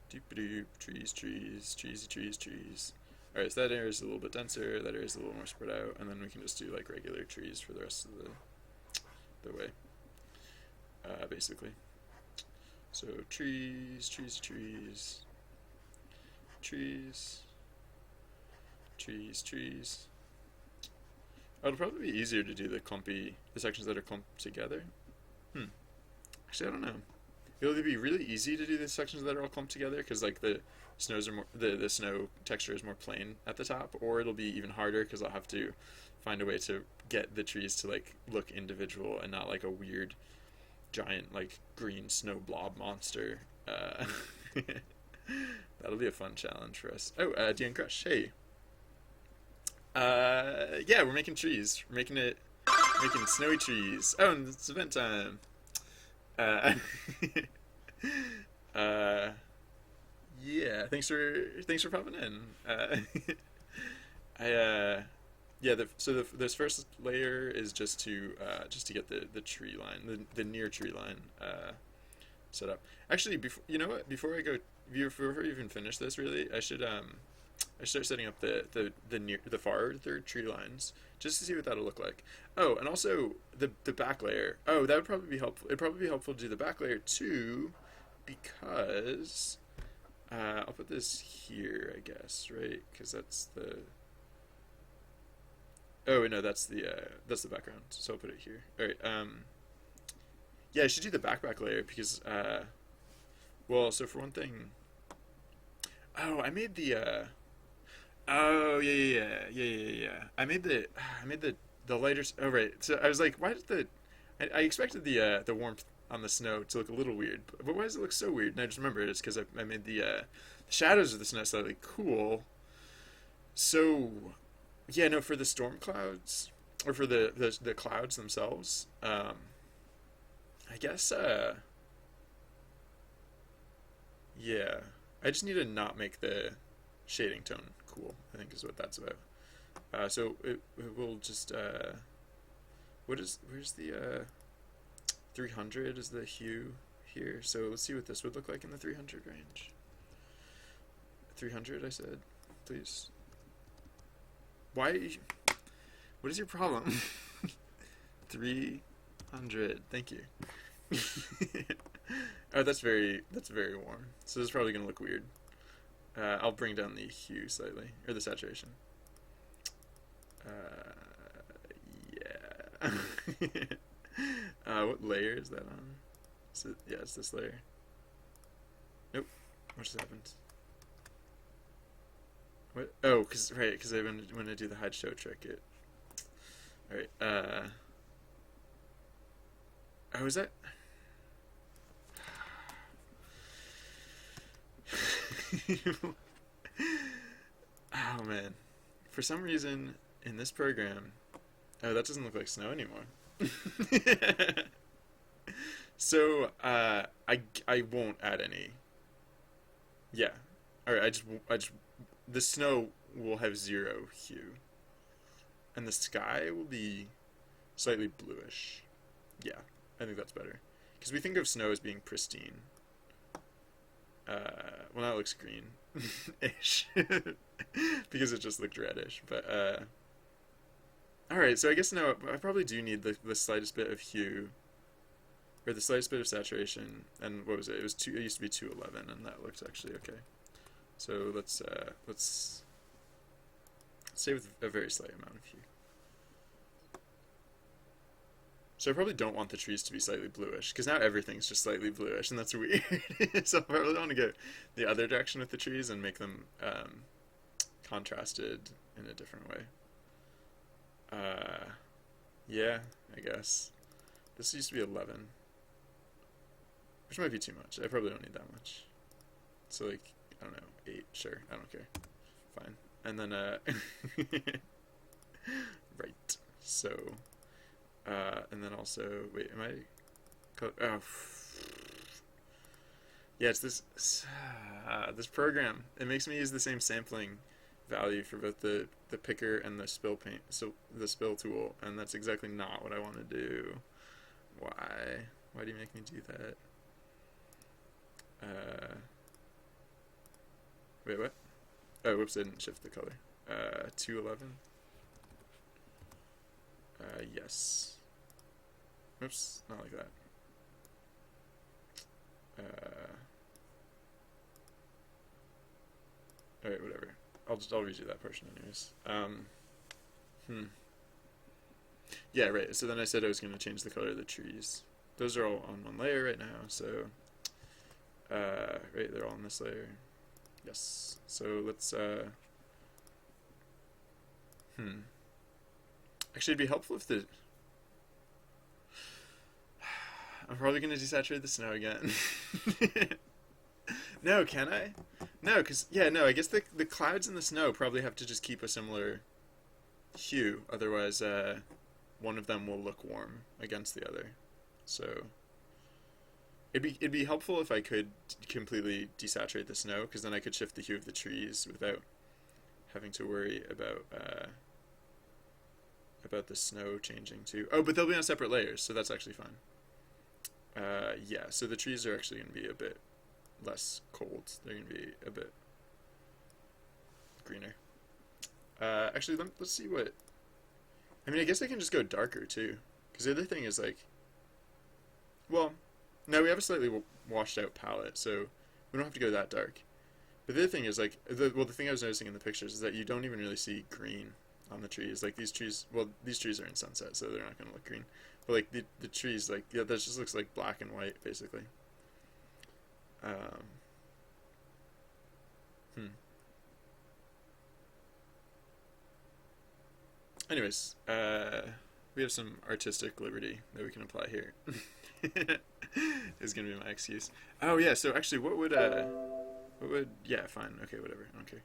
Doop doop, trees. Alright, so that area is a little bit denser, that area is a little more spread out, and then we can just do like regular trees for the rest of the way, basically. So trees. Oh, it'll probably be easier to do the sections that are clumped together. Actually, I don't know. It'll either be really easy to do the sections that are all clumped together because like the snow texture is more plain at the top, or it'll be even harder because I'll have to find a way to get the trees to like look individual and not like a weird giant like green snow blob monster. That'll be a fun challenge for us. Oh, DN Crush, hey. Yeah, we're making trees. Making snowy trees. Oh, and it's event time. Uh, yeah, thanks for popping in. Yeah, this first layer is just to get the tree line, the near tree line set up. Actually, before I even finish this, really, I should start setting up the farther tree lines just to see what that'll look like. Oh, and also the back layer. Oh, that would probably be helpful. It'd probably be helpful to do the back layer too, because I'll put this here, I guess, right? Because that's the. Oh no, that's the background. So I'll put it here. All right. Yeah, I should do the back layer because well, so for one thing. Oh, I made the. Oh yeah. I made the lighter. Oh right. So I was like, why did I expected the warmth on the snow to look a little weird, but why does it look so weird? And I just remembered it's because I made the shadows of the snow slightly cool. So yeah, no, for the storm clouds or for the clouds themselves, I guess yeah, I just need to not make the shading tone cool, I think is what that's about. So it will just where's the 300 is the hue here. So let's see what this would look like in the 300 range. 300, I said, please. Why? What is your problem? 300. Thank you. Oh, that's very warm. So this is probably gonna look weird. I'll bring down the hue slightly, or the saturation. Yeah. What layer is that on? Yeah, it's this layer. Nope. What just happened? What? Oh, because when I do the hide show trick, it. All right. Oh, is that? Oh man, for some reason in this program, oh, that doesn't look like snow anymore. So I won't add any. Yeah, all right. I just the snow will have 0 hue, and the sky will be slightly bluish. Yeah, I think that's better because we think of snow as being pristine. Well, now it looks green-ish because it just looked reddish. But all right, so I guess now I probably do need the slightest bit of hue, or the slightest bit of saturation. And what was it? It used to be 211, and that looks actually okay. So let's stay with a very slight amount of hue. So I probably don't want the trees to be slightly bluish, because now everything's just slightly bluish, and that's weird. So I probably want to go the other direction with the trees and make them contrasted in a different way. Yeah, I guess. This used to be 11, which might be too much. I probably don't need that much. So like, I don't know, 8, sure, I don't care. Fine. And then, right. So, and then also, wait, am I, oh, yeah, it's this program. It makes me use the same sampling value for both the picker and the spill paint, so the spill tool, and that's exactly not what I want to do. Why? Why do you make me do that? Wait, what? Oh, whoops, I didn't shift the color. 211. Yes. Oops, not like that. Alright, whatever. I'll redo that portion anyways. Yeah, right. So then I said I was going to change the color of the trees. Those are all on one layer right now, so right, they're all on this layer. Yes. So let's actually, it'd be helpful if the I'm probably going to desaturate the snow again. No, can I? No, because, yeah, no, I guess the clouds and the snow probably have to just keep a similar hue, otherwise one of them will look warm against the other. So it'd be helpful if I could completely desaturate the snow, because then I could shift the hue of the trees without having to worry about the snow changing too. Oh, but they'll be on separate layers, so that's actually fine. Yeah, so the trees are actually going to be a bit less cold. They're going to be a bit greener. Actually, let's see what... I mean, I guess I can just go darker, too. Because the other thing is, like... Well, no, we have a slightly washed out palette, so we don't have to go that dark. But the other thing is, like... the thing I was noticing in the pictures is that you don't even really see green on the trees. Like, these trees... Well, these trees are in sunset, so they're not going to look green. But, like, the trees, like... Yeah, that just looks like black and white, basically. Anyways, we have some artistic liberty that we can apply here. Is gonna be my excuse. Oh yeah, so actually, what would yeah, fine, okay, whatever, I don't care.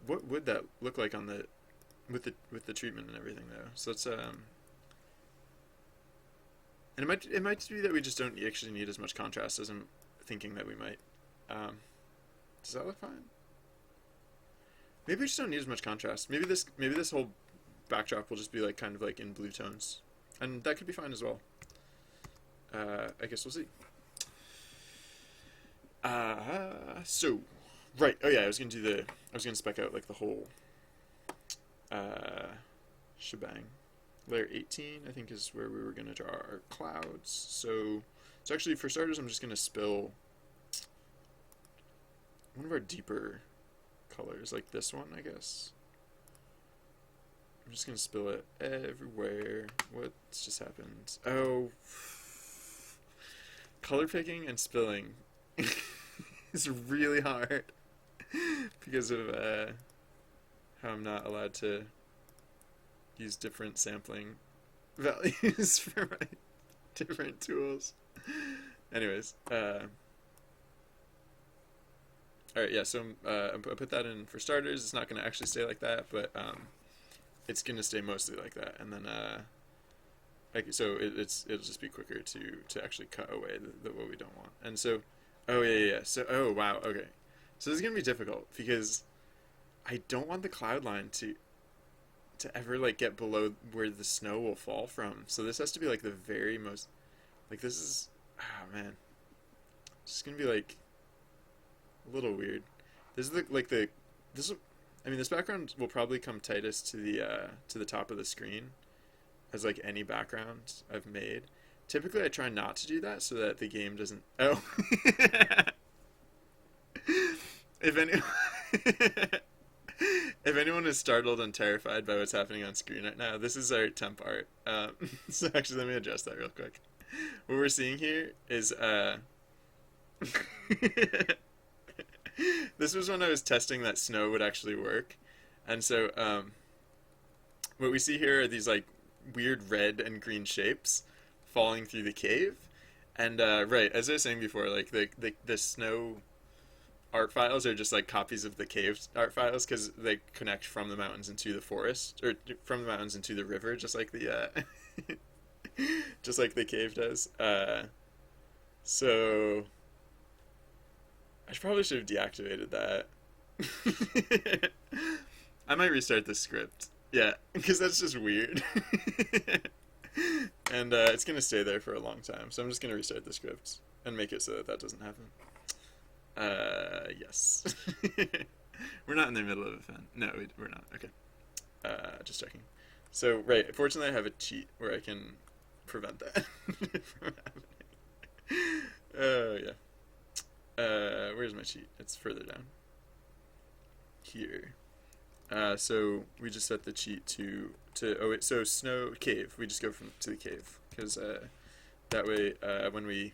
What would that look like on the with the treatment and everything though? So let's and it might be that we just don't actually need as much contrast as I'm thinking that we might. Does that look fine? Maybe we just don't need as much contrast. Maybe this whole backdrop will just be like kind of like in blue tones, and that could be fine as well. I guess we'll see. So, right. Oh yeah, I was gonna spec out like the whole shebang. Layer 18, I think, is where we were gonna draw our clouds. So actually, for starters, I'm just gonna spill one of our deeper colors, like this one, I guess. I'm just gonna spill it everywhere. What's just happened? Oh, color picking and spilling is really hard because of how I'm not allowed to use different sampling values for my different tools. Anyways, alright, yeah, so I put that in for starters. It's not going to actually stay like that, but it's going to stay mostly like that. And then, so it'll just be quicker to actually cut away what we don't want. And so, oh yeah. So, oh wow, okay. So this is going to be difficult because I don't want the cloud line to ever like get below where the snow will fall from. So this has to be like the very most, like this is, oh man. It's just going to be like a little weird. This is this background will probably come tightest to the top of the screen as like any background I've made. Typically I try not to do that so that the game doesn't if any if anyone is startled and terrified by what's happening on screen right now, this is our temp art. So actually let me adjust that real quick. What we're seeing here is this was when I was testing that snow would actually work. And so what we see here are these like weird red and green shapes falling through the cave. And right, as I was saying before, like the snow art files are just like copies of the cave art files because they connect from the mountains into the forest, or from the mountains into the river, just like the just like the cave does. So probably should have deactivated that. I might restart the script. Yeah, because that's just weird. And it's gonna stay there for a long time, so I'm just gonna restart the script and make it so that that doesn't happen. Yes. We're not in the middle of a fan. No, we're not. Okay. Just checking. So, right, fortunately I have a cheat where I can prevent that from happening. Oh, yeah. Where's my cheat? It's further down. Here. So we just set the cheat to oh wait, so snow cave. We just go to the cave because that way when we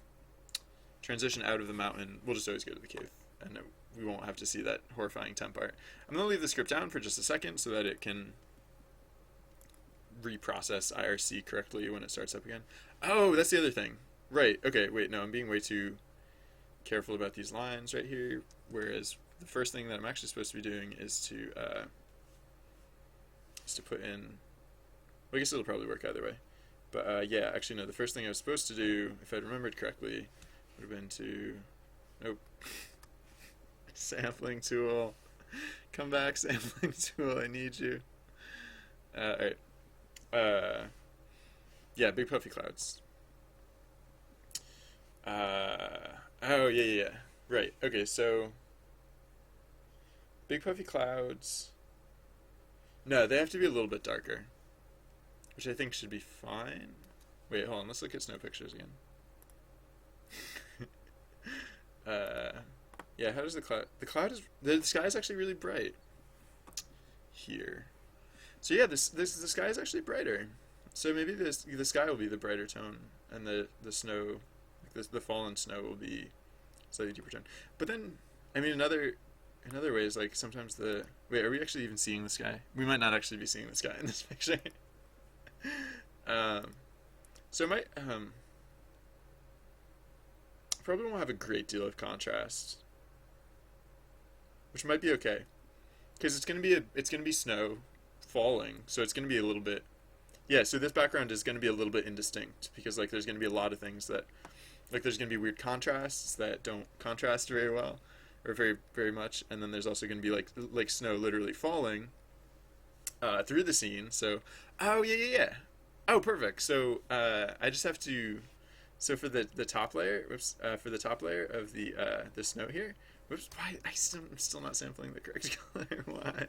transition out of the mountain, we'll just always go to the cave, and we won't have to see that horrifying temp art. I'm gonna leave the script down for just a second so that it can reprocess IRC correctly when it starts up again. Oh, that's the other thing. Right. Okay. Wait. No, I'm being way too careful about these lines right here. Whereas the first thing that I'm actually supposed to be doing is to put in. Well, I guess it'll probably work either way. But yeah, actually no. The first thing I was supposed to do, if I remembered correctly, would have been to. Nope. Sampling tool. Come back, sampling tool. I need you. All right. Yeah, big puffy clouds. Oh yeah. Right. Okay. So big puffy clouds. No, they have to be a little bit darker, which I think should be fine. Wait, hold on. Let's look at snow pictures again. Yeah. How does the sky is actually really bright here. So yeah, the sky is actually brighter. So maybe the sky will be the brighter tone, and the snow, like the fallen snow, will be slightly deeper tone. But then, I mean, in other ways, like sometimes wait, are we actually even seeing the sky? We might not actually be seeing the sky in this picture. So it might probably won't have a great deal of contrast, which might be okay, because it's gonna be snow falling, so it's gonna be a little bit. Yeah, so this background is going to be a little bit indistinct because like there's going to be a lot of things that like there's going to be weird contrasts that don't contrast very well or very much, and then there's also going to be like snow literally falling through the scene. So yeah. Oh, perfect. So I just have to for the top layer, for the top layer of the snow here. Whoops, why I'm still not sampling the correct color. Why?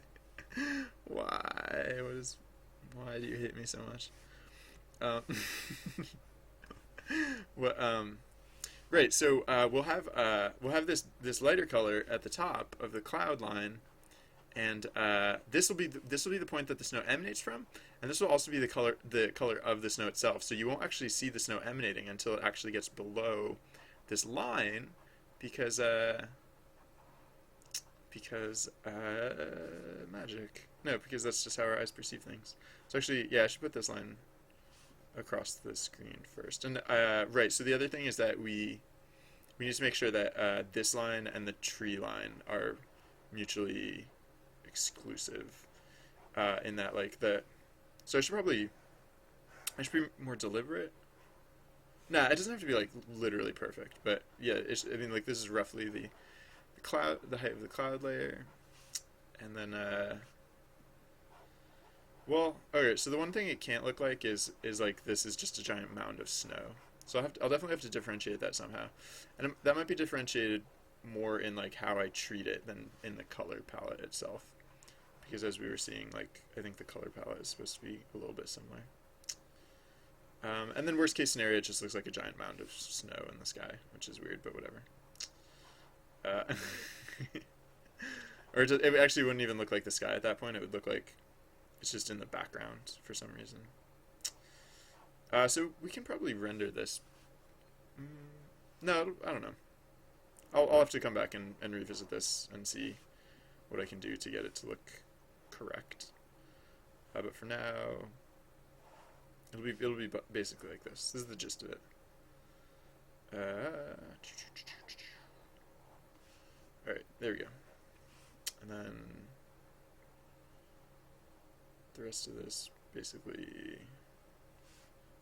Why do you hate me so much? What? Right. So we'll have this lighter color at the top of the cloud line, and this will be the point that the snow emanates from, and this will also be the color of the snow itself. So you won't actually see the snow emanating until it actually gets below this line, because magic. No, because that's just how our eyes perceive things. So actually, yeah, I should put this line across the screen first. And right, so the other thing is that we need to make sure that this line and the tree line are mutually exclusive. In that, like so I should be more deliberate. Nah, it doesn't have to be like literally perfect, but yeah, I mean, like this is roughly the height of the cloud layer, and then well, okay, so the one thing it can't look like is like this is just a giant mound of snow. So I'll definitely have to differentiate that somehow, and that might be differentiated more in like how I treat it than in the color palette itself, because as we were seeing, like I think the color palette is supposed to be a little bit similar. And then worst case scenario, it just looks like a giant mound of snow in the sky, which is weird, but whatever. Or it actually wouldn't even look like the sky at that point. It would look like it's just in the background for some reason. So we can probably render this. No, I don't know. I'll have to come back and revisit this and see what I can do to get it to look correct. But for now, it'll be basically like this. This is the gist of it. Alright, there we go. And then the rest of this, basically,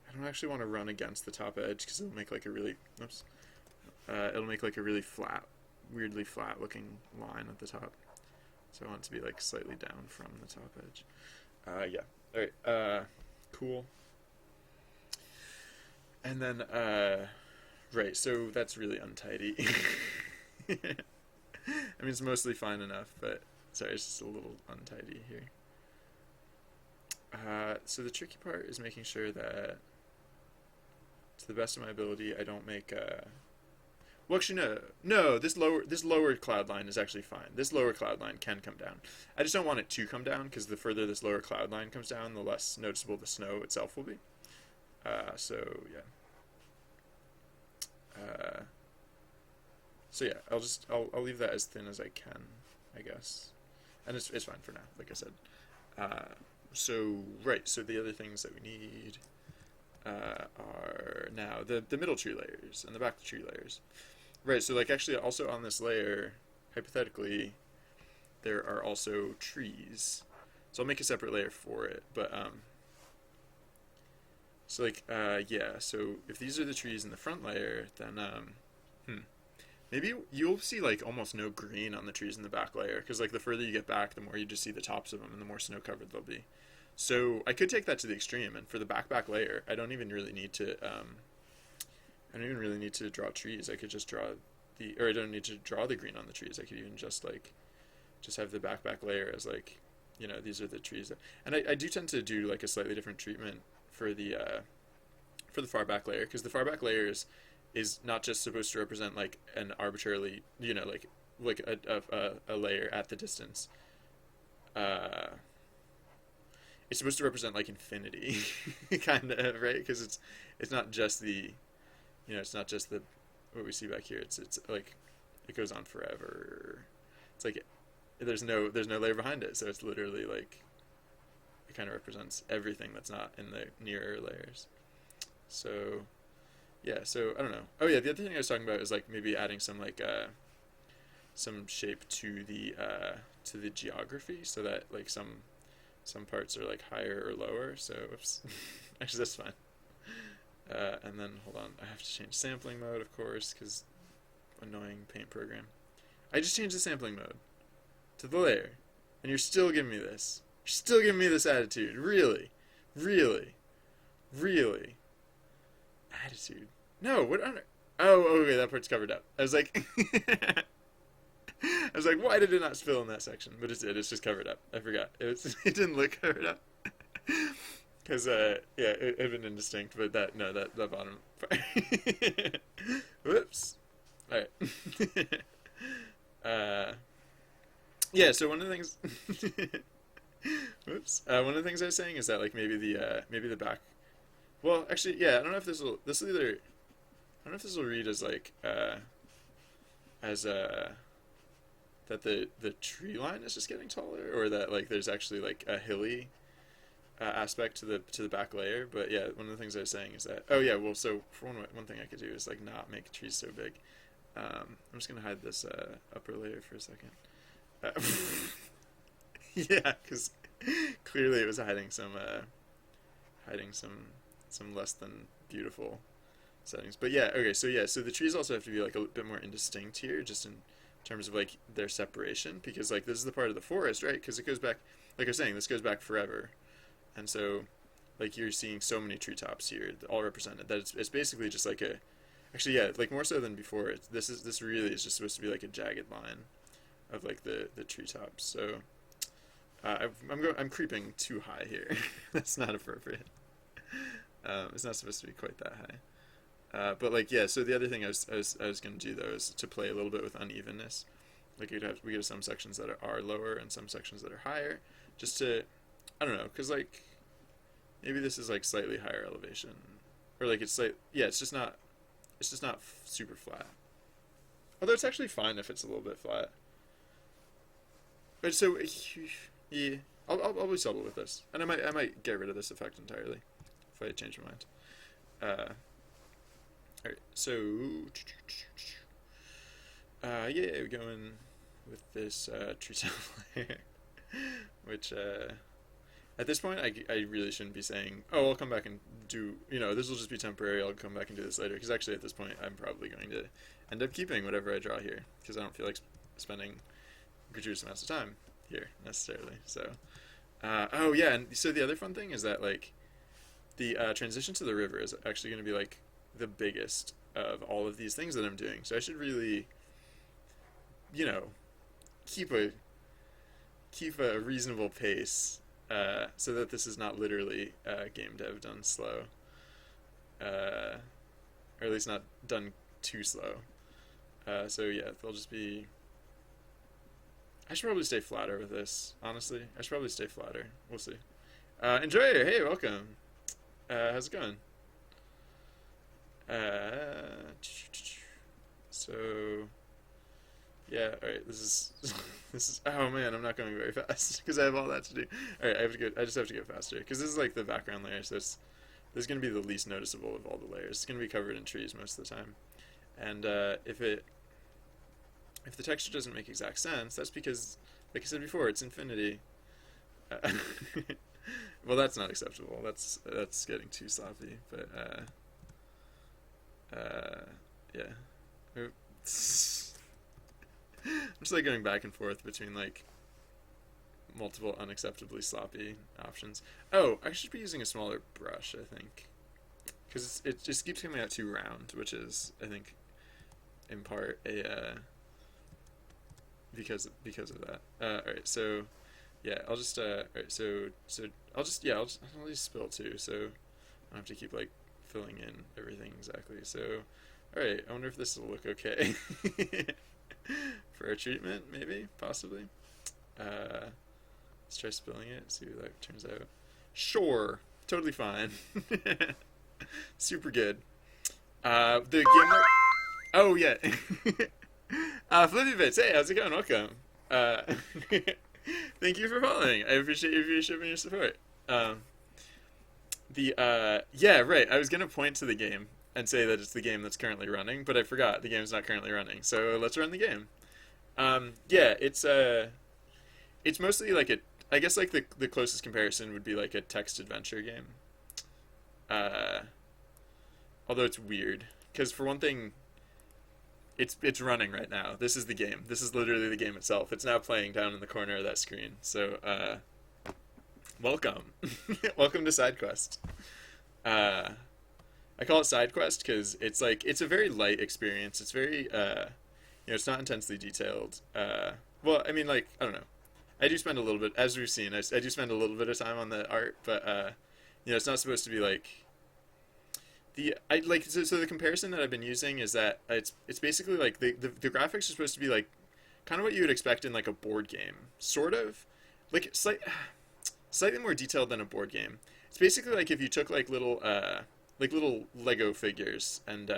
I don't actually want to run against the top edge because it'll make like a really, it'll make like a really flat, weirdly flat looking line at the top. So I want it to be like slightly down from the top edge. Yeah. Alright, cool. And then, right, so that's really untidy. I mean, it's mostly fine enough, but sorry, it's just a little untidy here. So the tricky part is making sure that, to the best of my ability, I don't make well, actually, no. This lower cloud line is actually fine. This lower cloud line can come down. I just don't want it to come down because the further this lower cloud line comes down, the less noticeable the snow itself will be. So yeah. So yeah, I'll leave that as thin as I can, I guess, and it's fine for now, like I said. So right, so the other things that we need are now the middle tree layers and the back tree layers. Right, so like actually also on this layer, hypothetically, there are also trees. So I'll make a separate layer for it, but so like yeah, so if these are the trees in the front layer, then maybe you'll see like almost no green on the trees in the back layer, because like the further you get back, the more you just see the tops of them and the more snow covered they'll be. So I could take that to the extreme, and for the back layer, I don't even really need to draw trees. I could just draw I don't need to draw the green on the trees. I could even just have the back layer as like, you know, these are the trees. And I do tend to do like a slightly different treatment for the far back layer, because the far back layer is not just supposed to represent like an arbitrarily, you know, like a layer at the distance. It's supposed to represent like infinity, kind of, right? Because it's not just the, you know, it's not just the what we see back here. It's like it goes on forever. It's like there's no layer behind it, so it's literally like it kind of represents everything that's not in the nearer layers. So yeah, so I don't know. Oh yeah, the other thing I was talking about is like maybe adding some like some shape to the geography, so that like some parts are like higher or lower. So oops, actually that's fine. And then hold on, I have to change sampling mode, of course, because annoying paint program. I just changed the sampling mode to the layer, and you're still giving me this. You're still giving me this attitude. Really, really, really. Attitude. No, what on? Oh, okay, that part's covered up. I was like, why did it not fill in that section? But it did. It's just covered up. I forgot. It didn't look covered up. Because yeah, it had been indistinct. But that bottom part. Whoops. All right. Yeah. So one of the things. Whoops. One of the things I was saying is that like maybe the back. Well, actually, yeah. I don't know if this will read as like that the tree line is just getting taller, or that like there's actually like a hilly aspect to the back layer. But yeah, one of the things I was saying is that, oh yeah, well, so for one thing I could do is like not make trees so big. I'm just gonna hide this upper layer for a second. Yeah, because clearly it was hiding some less than beautiful settings. But yeah, okay, so the trees also have to be like a bit more indistinct here, just in terms of like their separation, because like this is the part of the forest, right? Because it goes back, like I was saying, this goes back forever, and so like you're seeing so many treetops here, all represented, that it's basically just like actually yeah, like more so than before. This really is just supposed to be like a jagged line of like the treetops. So I'm creeping too high here. That's not appropriate. It's not supposed to be quite that high. But like yeah, so the other thing I was gonna do though is to play a little bit with unevenness. Like we could have some sections that are lower and some sections that are higher, just to, I don't know, because like maybe this is like slightly higher elevation, or like it's like, yeah, it's just not super flat. Although it's actually fine if it's a little bit flat. But so yeah, I'll be subtle with this, and I might get rid of this effect entirely if I change my mind. All right, so yeah, we're going with this tree self layer, which at this point I really shouldn't be saying, oh, I'll come back and do, this will just be temporary. I'll come back and do this later, because actually at this point I'm probably going to end up keeping whatever I draw here, because I don't feel like spending gratuitous amounts of time here necessarily. So oh yeah, and so the other fun thing is that like the transition to the river is actually going to be like the biggest of all of these things that I'm doing. So I should really, keep a reasonable pace, so that this is not literally game dev done slow, or at least not done too slow. So yeah, they'll just be. I should probably stay flatter with this. Honestly, I should probably stay flatter. We'll see. Enjoyer, hey, welcome. How's it going? So yeah, all right. This is this is. Oh man, I'm not going very fast because I have all that to do. All right, I just have to get faster because this is like the background layer. So this is going to be the least noticeable of all the layers. It's going to be covered in trees most of the time, and if the texture doesn't make exact sense, that's because, like I said before, it's infinity. Well, that's not acceptable. That's getting too sloppy. But yeah. Oops. I'm just like going back and forth between like multiple unacceptably sloppy options. Oh, I should be using a smaller brush, I think, because it just keeps coming out too round, which is, I think, in part a because of that. All right, so yeah, I'll just all right, so I'll just I'll just spill too, so I don't have to keep like filling in everything exactly. So all right, I wonder if this will look okay for a treatment, maybe, possibly. Let's try spilling it, see what that turns out. Sure, totally fine. Super good. The game. Oh yeah. Flippy Bits, hey, how's it going? Welcome. Thank you for following. I appreciate your viewership and your support. Yeah, right. I was gonna point to the game and say that it's the game that's currently running, but I forgot the game's not currently running. So let's run the game. Yeah, it's mostly like I guess like the closest comparison would be like a text adventure game. Although it's weird because for one thing, it's running right now. This is the game. This is literally the game itself. It's now playing down in the corner of that screen. So welcome, welcome to SideQuest. I call it SideQuest because it's like it's a very light experience. It's very it's not intensely detailed. Well, I mean, like I don't know. I do spend a little bit, as we've seen. I do spend a little bit of time on the art, but it's not supposed to be like so the comparison that I've been using is that it's basically like the graphics are supposed to be like kind of what you would expect in like a board game, sort of like slightly more detailed than a board game. It's basically like if you took like little Lego figures and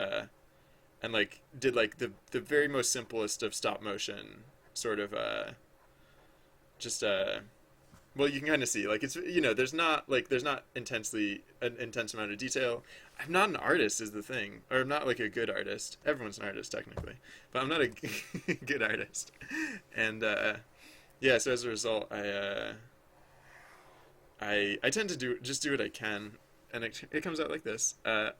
like did like the very most simplest of stop motion sort of just well, you can kind of see like it's there's not intensely an intense amount of detail. I'm not an artist is the thing, or I'm not like a good artist. Everyone's an artist technically, but I'm not a good artist. And yeah, so as a result, I tend to do what I can, and it comes out like this. But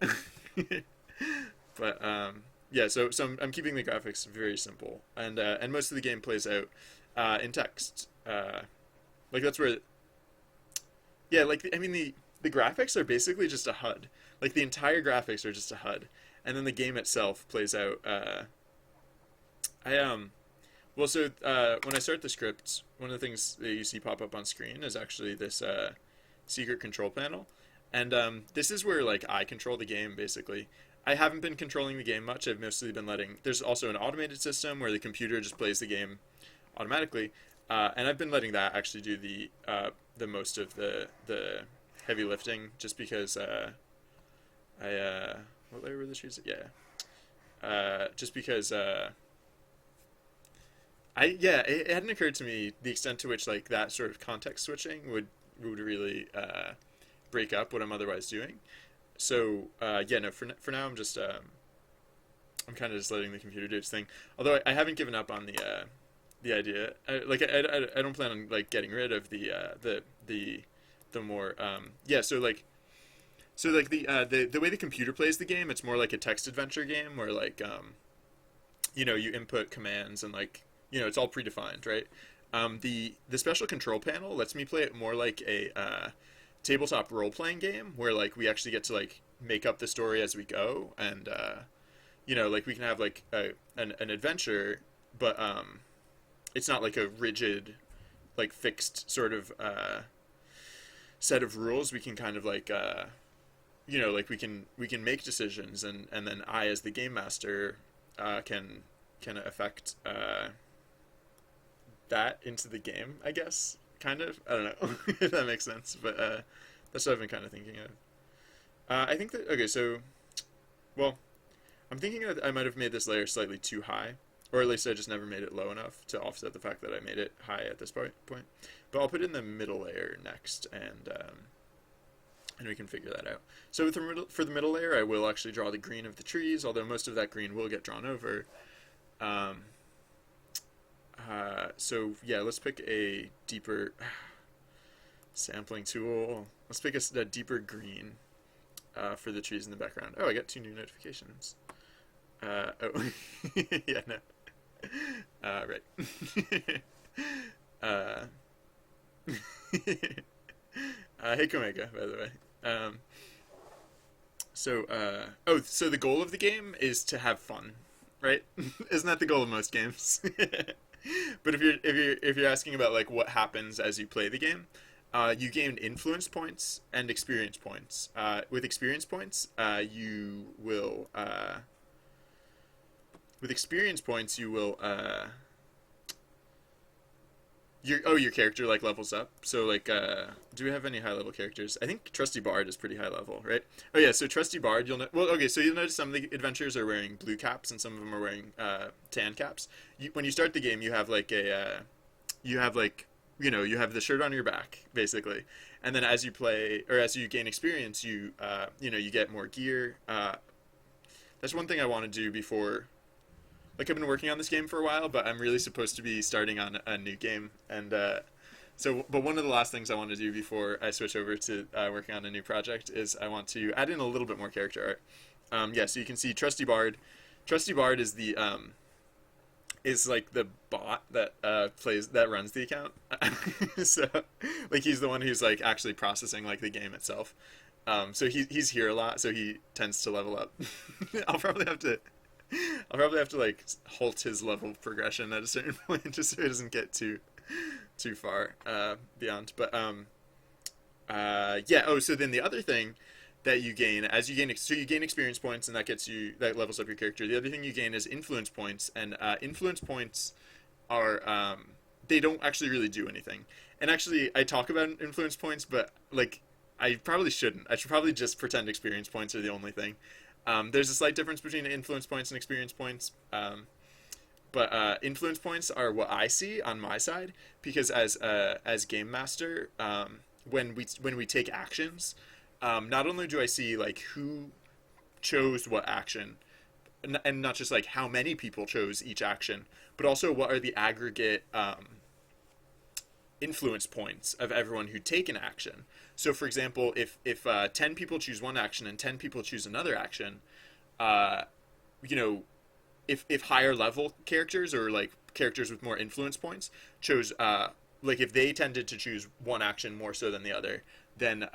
yeah, so I'm keeping the graphics very simple, and most of the game plays out in text. Like that's where, yeah, like I mean the graphics are basically just a HUD. Like the entire graphics are just a HUD, and then the game itself plays out. Well, so when I start the script, one of the things that you see pop up on screen is actually this secret control panel, and this is where like I control the game basically. I haven't been controlling the game much. I've mostly been letting. There's also an automated system where the computer just plays the game automatically. And I've been letting that actually do the most of the heavy lifting, just because what layer were the trees? Yeah, just because Yeah, it hadn't occurred to me the extent to which like that sort of context switching would really break up what I'm otherwise doing. So yeah, no, for now I'm kind of just letting the computer do its thing. Although I haven't given up on the idea. I don't plan on like getting rid of the more yeah. So like the way the computer plays the game, it's more like a text adventure game where like you input commands and like it's all predefined, right? The special control panel lets me play it more like a tabletop role playing game where like we actually get to like make up the story as we go, and like we can have like an adventure, but it's not like a rigid, like fixed sort of set of rules. We can kind of like like we can make decisions, and then I as the game master can affect that into the game, I guess. Kind of. I don't know if that makes sense, but that's what I've been kind of thinking of. I think that okay. So, well, I'm thinking that I might have made this layer slightly too high, or at least I just never made it low enough to offset the fact that I made it high at this point. But I'll put it in the middle layer next, and we can figure that out. So for the middle layer, I will actually draw the green of the trees, although most of that green will get drawn over. So yeah, let's pick a deeper sampling tool. Let's pick a deeper green for the trees in the background. Oh, I got 2 new notifications. Oh, yeah, no. Right. uh, hey, Komega, by the way. So the goal of the game is to have fun, right? Isn't that the goal of most games? But if you're asking about like what happens as you play the game, you gain influence points and experience points. With experience points, you will with experience points you will your character like levels up. So like do we have any high level characters? I think Trusty Bard is pretty high level, right? Oh yeah, so Trusty Bard, so you'll notice some of the adventurers are wearing blue caps and some of them are wearing tan caps. When you start the game, you have like you have like you have the shirt on your back basically, and then as you play or as you gain experience, you get more gear. That's one thing I want to do before. Like I've been working on this game for a while, but I'm really supposed to be starting on a new game, and but one of the last things I want to do before I switch over to working on a new project is I want to add in a little bit more character art. Yeah, so you can see Trusty Bard. Trusty Bard is the is like the bot that runs the account. So like he's the one who's like actually processing like the game itself. So he's here a lot, so he tends to level up. I'll probably have to like halt his level progression at a certain point just so it doesn't get too far beyond. But yeah. Oh, so then the other thing that you gain as you gain, so you gain experience points, and that levels up your character. The other thing you gain is influence points, and influence points are they don't actually really do anything. And actually, I talk about influence points, but like I probably shouldn't. I should probably just pretend experience points are the only thing. There's a slight difference between influence points and experience points, but influence points are what I see on my side, because as game master, when we take actions, not only do I see like who chose what action, and not just like how many people chose each action, but also what are the aggregate influence points of everyone who take an action. So, for example, if 10 people choose one action and 10 people choose another action, you know, if higher level characters or like characters with more influence points chose, like if they tended to choose one action more so than the other, then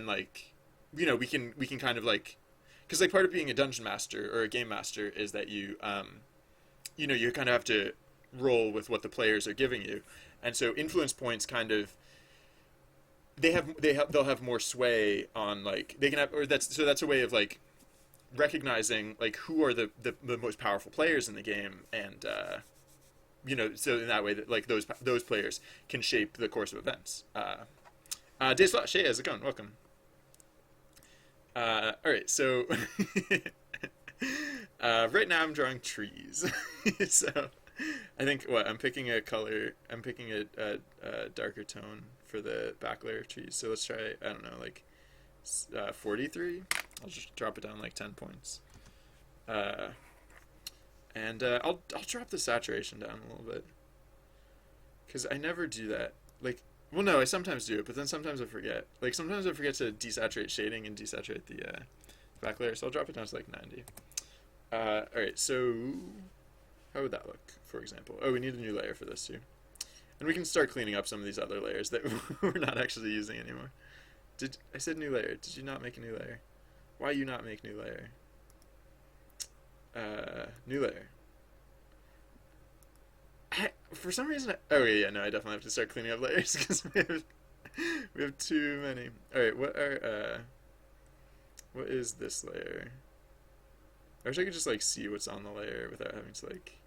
like, we can kind of like, because like part of being a dungeon master or a game master is that you you kind of have to roll with what the players are giving you, and so influence points kind of they'll have more sway on like they can have, or that's a way of like recognizing like who are the most powerful players in the game, and so in that way that like those players can shape the course of events. Days Flash, hey, how's it going? Welcome. All right, so right now I'm drawing trees. So I think what I'm picking a color. I'm picking a darker tone for the back layer of trees. So let's try. I don't know, like 43. I'll just drop it down like 10 points. Uh, and I'll drop the saturation down a little bit because I never do that. Like, well, no, I sometimes do it, but then sometimes I forget. Like sometimes I forget to desaturate shading and desaturate the back layer. So I'll drop it down to like 90. All right, so how would that look, for example? Oh, we need a new layer for this too. And we can start cleaning up some of these other layers that we're not actually using anymore. I said new layer. Did you not make a new layer? Why you not make new layer? New layer. For some reason, oh yeah, no, I definitely have to start cleaning up layers because we have too many. All right, what is this layer? I wish I could just like see what's on the layer without having to like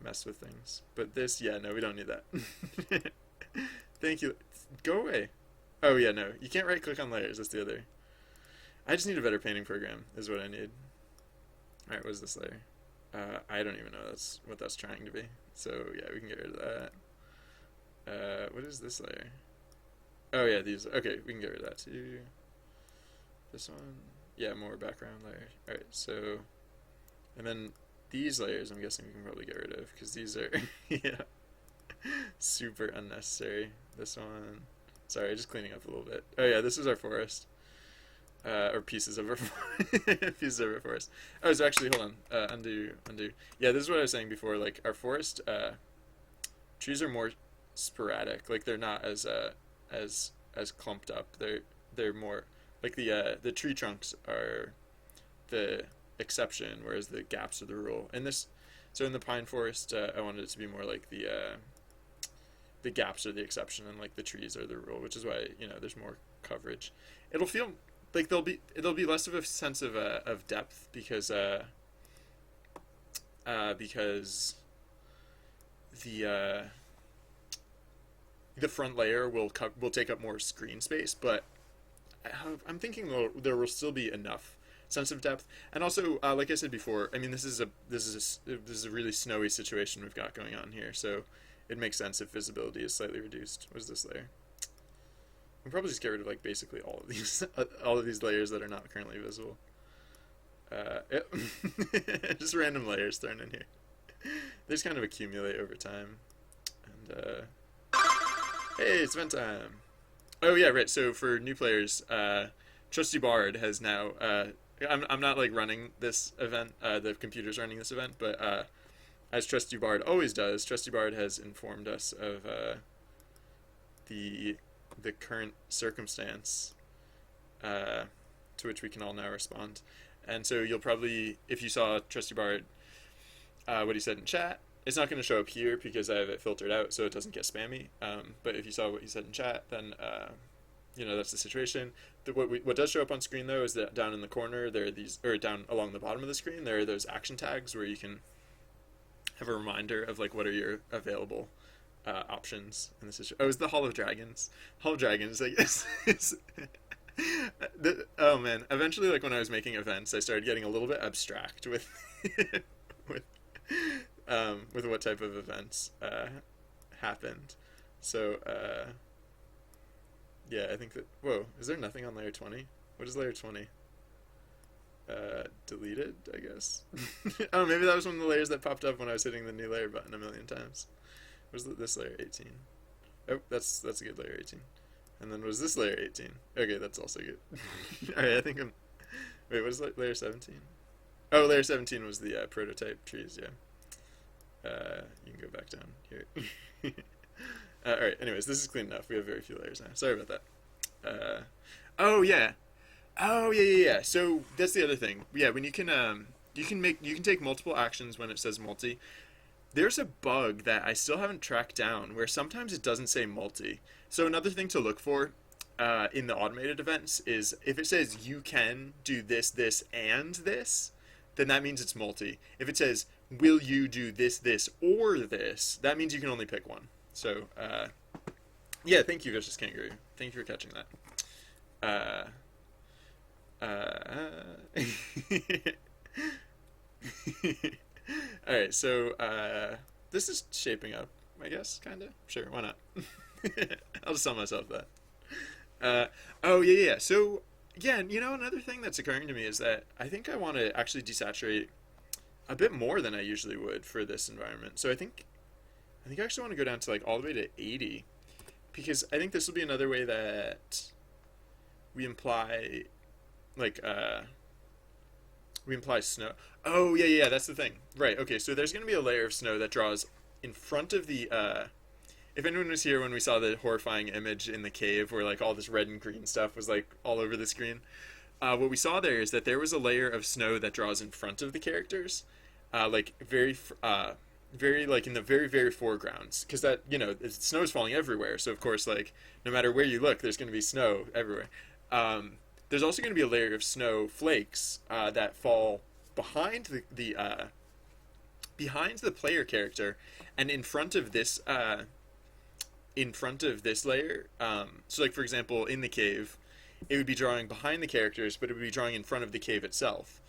mess with things. But this, yeah, no, we don't need that. Thank you. Go away. Oh yeah, no, you can't right click on layers. That's the other. I just need a better painting program is what I need. All right, what is this layer? I don't even know what that's trying to be. So yeah, we can get rid of that. What is this layer? Oh yeah, these. Okay, we can get rid of that too. This one. Yeah, more background layer. All right, so, and then these layers, I'm guessing we can probably get rid of because these are yeah, super unnecessary. This one. Sorry, just cleaning up a little bit. Oh yeah, this is our forest. Or pieces of our pieces of our forest. Oh, so actually, hold on. Undo. Yeah, this is what I was saying before. Like our forest trees are more sporadic. Like they're not as clumped up. They're more like the tree trunks are the exception, whereas the gaps are the rule. And this, so in the pine forest, I wanted it to be more like the gaps are the exception and like the trees are the rule, which is why there's more coverage. It'll feel like it'll be less of a sense of depth because the front layer will take up more screen space, but I'm thinking there will still be enough sense of depth. And also, like I said before, I mean this is a really snowy situation we've got going on here, so it makes sense if visibility is slightly reduced. What is this layer? We'll probably just get rid of like basically all of these layers that are not currently visible. Just random layers thrown in here. They just kind of accumulate over time. And hey, it's event time. Oh yeah, right. So for new players, Trusty Bard has now. I'm not like running this event. The computer's running this event, but as Trusty Bard always does, Trusty Bard has informed us of the current circumstance to which we can all now respond. And so you'll probably, if you saw Trusty Bard, what he said in chat, it's not going to show up here because I have it filtered out so it doesn't get spammy. But if you saw what he said in chat, then that's the situation. What does show up on screen though is that down in the corner there are these, or down along the bottom of the screen there are those action tags where you can have a reminder of like what are your available options in this issue. Oh, it's the Hall of Dragons. Hall of Dragons, I guess. Oh man! Eventually, like when I was making events, I started getting a little bit abstract with with what type of events happened. So yeah, I think that. Whoa, is there nothing on layer 20? What is layer 20? Deleted, I guess. Oh, maybe that was one of the layers that popped up when I was hitting the new layer button a million times. Was this layer 18? Oh, that's a good layer 18. And then was this layer 18? Okay, that's also good. Alright, I think I'm... Wait, what is layer 17? Oh, layer 17 was the prototype trees, yeah. You can go back down here. Alright, anyways, this is clean enough. We have very few layers now. Sorry about that. Oh, yeah. Oh, yeah. So, that's the other thing. Yeah, when you can take multiple actions when it says multi. There's a bug that I still haven't tracked down where sometimes it doesn't say multi. So another thing to look for in the automated events is if it says you can do this, this, and this, then that means it's multi. If it says will you do this, this, or this, that means you can only pick one. So yeah, thank you, Vicious Kangaroo. Thank you for catching that. All right, so this is shaping up, I guess, kind of. Sure, why not? I'll just tell myself that. Uh, oh yeah. So yeah, another thing that's occurring to me is that I think I want to actually desaturate a bit more than I usually would for this environment. So I think I actually want to go down to like all the way to 80, because I think this will be another way that we imply like we imply snow. Oh yeah, that's the thing. Right. Okay, so there's going to be a layer of snow that draws in front of the if anyone was here when we saw the horrifying image in the cave where like all this red and green stuff was like all over the screen, what we saw there is that there was a layer of snow that draws in front of the characters, like very like in the very foregrounds, because that snow is falling everywhere. So of course, like no matter where you look, there's going to be snow everywhere. There's also going to be a layer of snow flakes that fall behind behind the player character, and in front of this layer. So like for example, in the cave, it would be drawing behind the characters, but it would be drawing in front of the cave itself.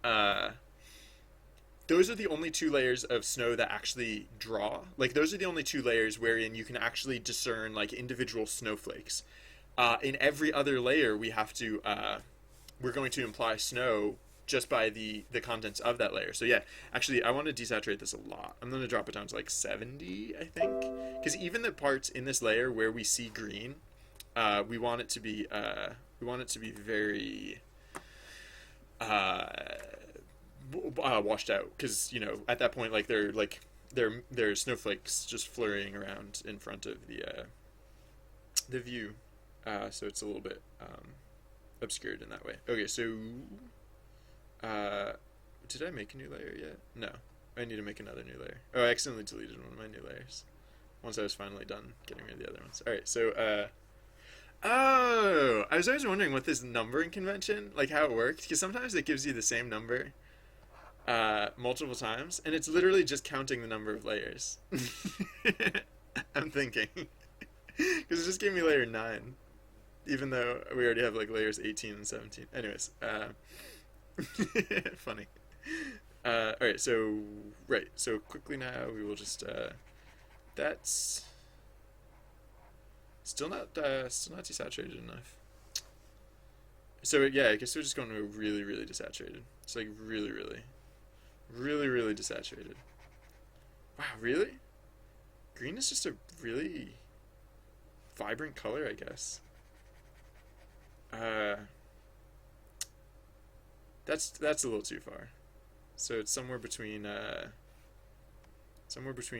Those are the only two layers of snow that actually draw. Like those are the only two layers wherein you can actually discern like individual snowflakes. In every other layer, we're going to imply snow just by the contents of that layer. So yeah, actually, I want to desaturate this a lot. I'm going to drop it down to like 70, I think, because even the parts in this layer where we see green, we want it to be very washed out, because at that point like they're snowflakes just flurrying around in front of the view. So it's a little bit obscured in that way. Okay, so did I make a new layer yet? No, I need to make another new layer. Oh, I accidentally deleted one of my new layers once I was finally done getting rid of the other ones. All right, so oh, I was always wondering what this numbering convention, like how it worked, because sometimes it gives you the same number multiple times, and it's literally just counting the number of layers. I'm thinking, because it just gave me layer 9, even though we already have like layers 18 and 17. Anyways, funny. All right, so quickly now we will just that's still not desaturated enough. So yeah, I guess we're just going to really desaturated. It's like really desaturated. Wow, really? Green is just a really vibrant color, I guess. That's a little too far. So it's somewhere between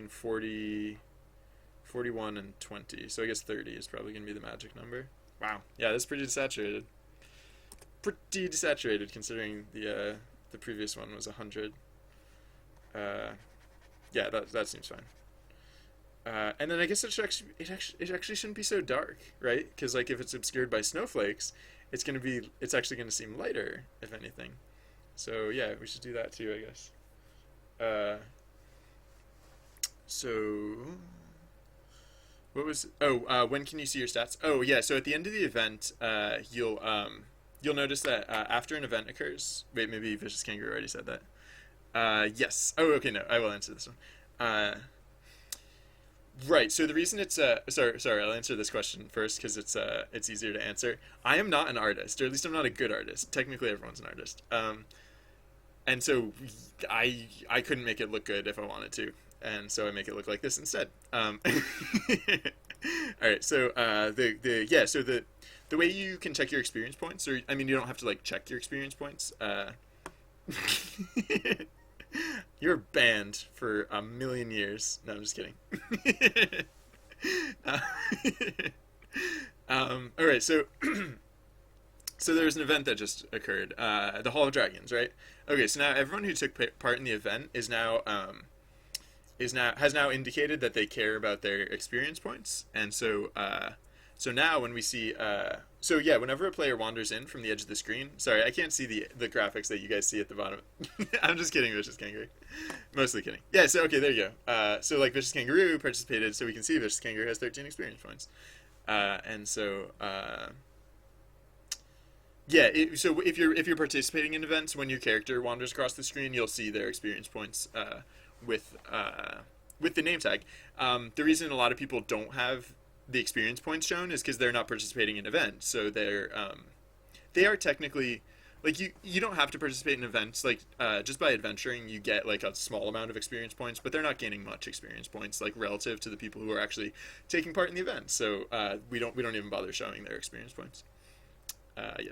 40, 41 and 20. So I guess 30 is probably going to be the magic number. Wow. Yeah, that's pretty desaturated. Pretty desaturated considering the previous one was 100. Yeah, that seems fine. And then I guess it actually shouldn't be so dark, right? Because like if it's obscured by snowflakes, it's actually gonna seem lighter, if anything. So yeah, we should do that too, I guess. So what was? Oh, when can you see your stats? Oh yeah, so at the end of the event, you'll notice that after an event occurs. Wait, maybe Vicious Kangaroo already said that. Yes. Oh, okay. No, I will answer this one. Right. So the reason it's sorry, I'll answer this question first because it's easier to answer. I am not an artist, or at least I'm not a good artist. Technically, everyone's an artist. And so I couldn't make it look good if I wanted to, and so I make it look like this instead. All right. So the way you can check your experience points, or I mean, you don't have to like check your experience points. You're banned for a million years. No, I'm just kidding. uh, all right, so so there's an event that just occurred, the Hall of Dragons, right? Okay, so now everyone who took part in the event has now indicated that they care about their experience points, and so now when we see whenever a player wanders in from the edge of the screen, sorry, I can't see the graphics that you guys see at the bottom. I'm just kidding, Vicious Kangaroo. Mostly kidding. Yeah, so okay, there you go. So like Vicious Kangaroo participated, so we can see Vicious Kangaroo has 13 experience points. So if you're participating in events, when your character wanders across the screen, you'll see their experience points with with the name tag, the reason a lot of people don't have the experience points shown is because they're not participating in events. So they are technically like you don't have to participate in events like just by adventuring you get like a small amount of experience points, but they're not gaining much experience points like relative to the people who are actually taking part in the event. So we don't even bother showing their experience points. Yeah.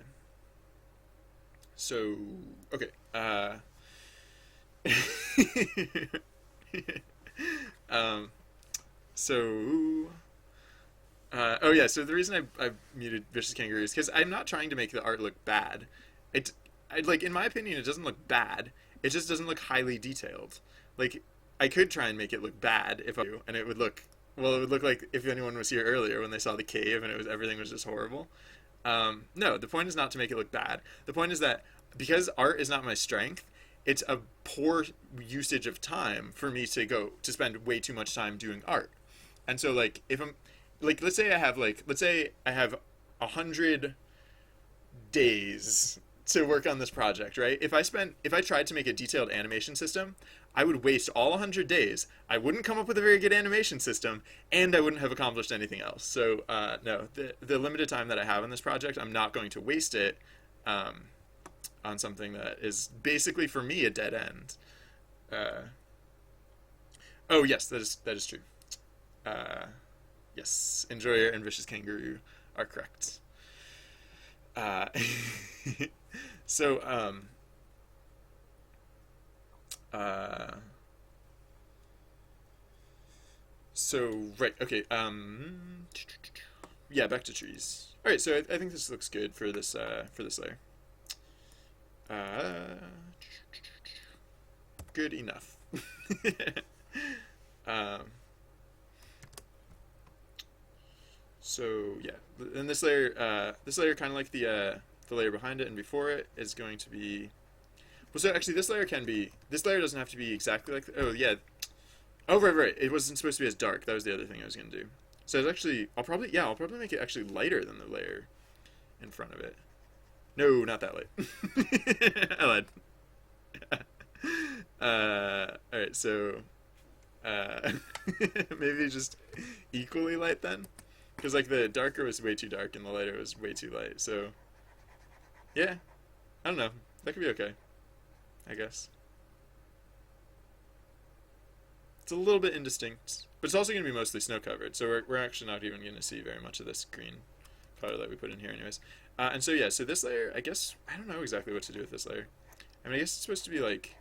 So okay. um, so oh yeah, so the reason I muted Vicious Kangaroo is because I'm not trying to make the art look bad. Like in my opinion, it doesn't look bad. It just doesn't look highly detailed. Like I could try and make it look bad if I do, and it would look well. It would look like if anyone was here earlier when they saw the cave and everything was just horrible. No, the point is not to make it look bad. The point is that because art is not my strength, it's a poor usage of time for me to spend way too much time doing art. And so like if I'm like let's say I have 100 days to work on this project, right? If I tried to make a detailed animation system, I would waste all 100 days. I wouldn't come up with a very good animation system, and I wouldn't have accomplished anything else. So no, the limited time that I have on this project, I'm not going to waste it on something that is basically for me a dead end. Oh yes, that is true. Uh, yes, Enjoyer and Vicious Kangaroo are correct. Uh, so uh, right, okay. Yeah, back to trees. All right, so I think this looks good for this layer. Uh, Good enough. um, so yeah, and this layer kind of like the layer behind it and before it is going to be. Well, so actually, this layer can be. This layer doesn't have to be exactly like. Oh yeah. Oh right. It wasn't supposed to be as dark. That was the other thing I was gonna do. So it's actually, I'll probably make it actually lighter than the layer in front of it. No, not that light. I lied. All right, so uh, maybe just equally light then, because like the darker was way too dark and the lighter was way too light. So yeah, I don't know. That could be okay, I guess. It's a little bit indistinct, but it's also going to be mostly snow covered, so we're actually not even going to see very much of this green color that we put in here anyways. And so yeah, so this layer, I guess, I don't know exactly what to do with this layer. I mean, I guess it's supposed to be like,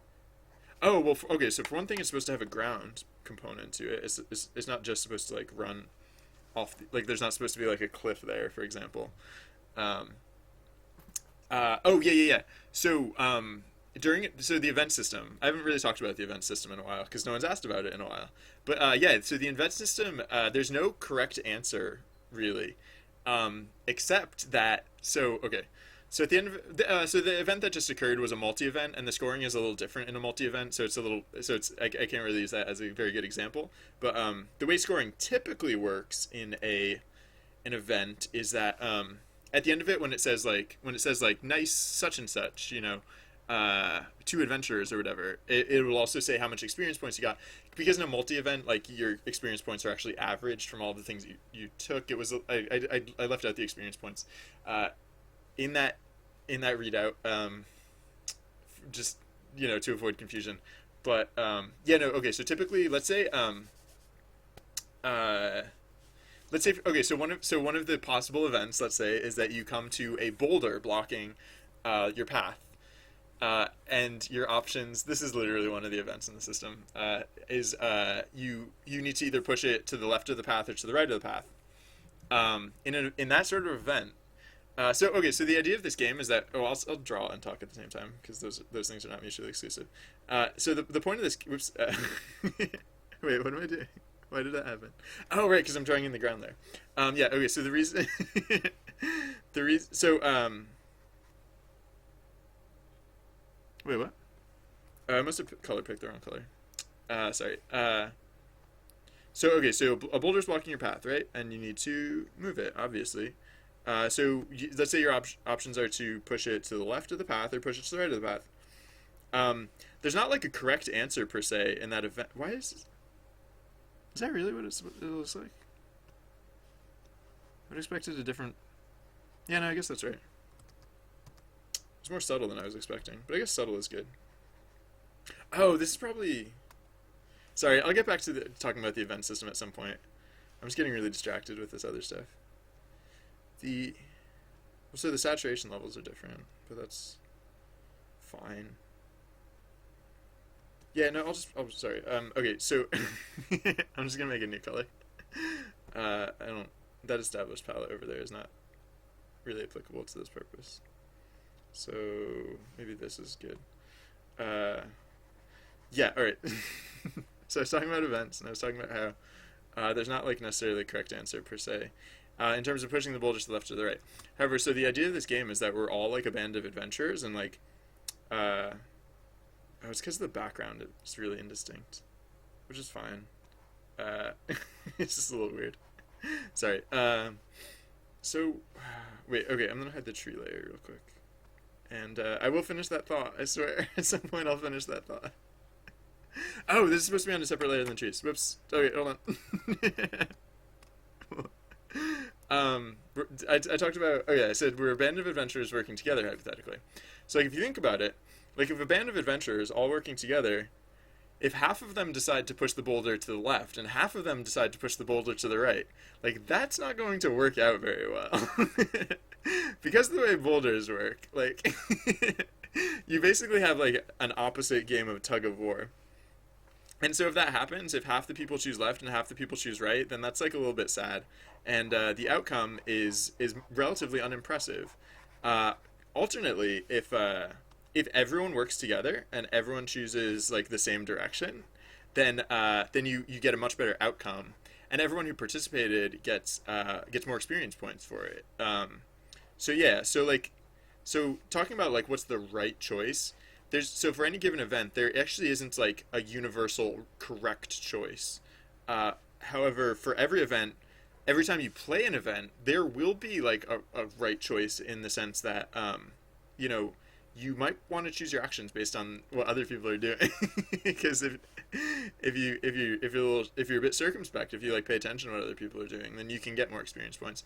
oh, well, okay, so for one thing, it's supposed to have a ground component to it. It's not just supposed to like run off, like there's not supposed to be like a cliff there, for example. Um, oh, yeah. So, so the event system, I haven't really talked about the event system in a while because no one's asked about it in a while. But yeah, so the event system, there's no correct answer really, except that. So okay, so at the end of so the event that just occurred was a multi-event, and the scoring is a little different in a multi-event. So it's a little, so it's I can't really use that as a very good example. But the way scoring typically works in an event is that at the end of it, when it says like nice such and such, two adventurers or whatever, it will also say how much experience points you got, because in a multi-event, like your experience points are actually averaged from all the things you took. It was I left out the experience points in that readout, just to avoid confusion. But yeah, no, okay, so typically uh let's say okay, so one of the possible events, let's say, is that you come to a boulder blocking your path. And your options, this is literally one of the events in the system, is you need to either push it to the left of the path or to the right of the path. In that sort of event, so okay, so the idea of this game is that I'll draw and talk at the same time because those things are not mutually exclusive. So the point of this, whoops, wait, what am I doing? Why did that happen? Oh right, because I'm drawing in the ground there. Yeah, okay, so the reason, wait, what? I must have color picked the wrong color. Sorry. So okay, so a boulder's blocking your path, right? And you need to move it, obviously. Let's say your options are to push it to the left of the path or push it to the right of the path. There's not like a correct answer per se in that event. Why is this? Is that really what it looks like? I would expect it a different. Yeah, no, I guess that's right. It's more subtle than I was expecting, but I guess subtle is good. Oh, this is probably. Sorry, I'll get back to talking about the event system at some point. I'm just getting really distracted with this other stuff. The so the saturation levels are different, but that's fine. Yeah, no, I'll just. Oh, sorry. Okay, so I'm just gonna make a new color. I don't. That established palette over there is not really applicable to this purpose. So maybe this is good. Yeah. All right. So I was talking about events, and I was talking about how there's not like necessarily a correct answer per se. In terms of pushing the boulders to the left or the right. However, so the idea of this game is that we're all like a band of adventurers, and like, oh, it's because of the background. It's really indistinct, which is fine. It's just a little weird. Sorry. So, wait. Okay, I'm gonna hide the tree layer real quick, and I will finish that thought. I swear. At some point, I'll finish that thought. Oh, this is supposed to be on a separate layer than the trees. Whoops. Okay, hold on. I talked about. Oh yeah, I said we're a band of adventurers working together hypothetically. So like, if you think about it, like if a band of adventurers all working together, if half of them decide to push the boulder to the left and half of them decide to push the boulder to the right, like that's not going to work out very well. Because of the way boulders work, like you basically have like an opposite game of tug of war. And so if that happens, if half the people choose left and half the people choose right, then that's like a little bit sad, and the outcome is relatively unimpressive. Alternately, if everyone works together and everyone chooses like the same direction, then you get a much better outcome, and everyone who participated gets more experience points for it. So yeah, so talking about like what's the right choice. So for any given event, there actually isn't like a universal correct choice. However, for every event, every time you play an event, there will be like a right choice in the sense that you know, you might want to choose your actions based on what other people are doing. Because if you're a bit circumspect, if you like pay attention to what other people are doing, then you can get more experience points.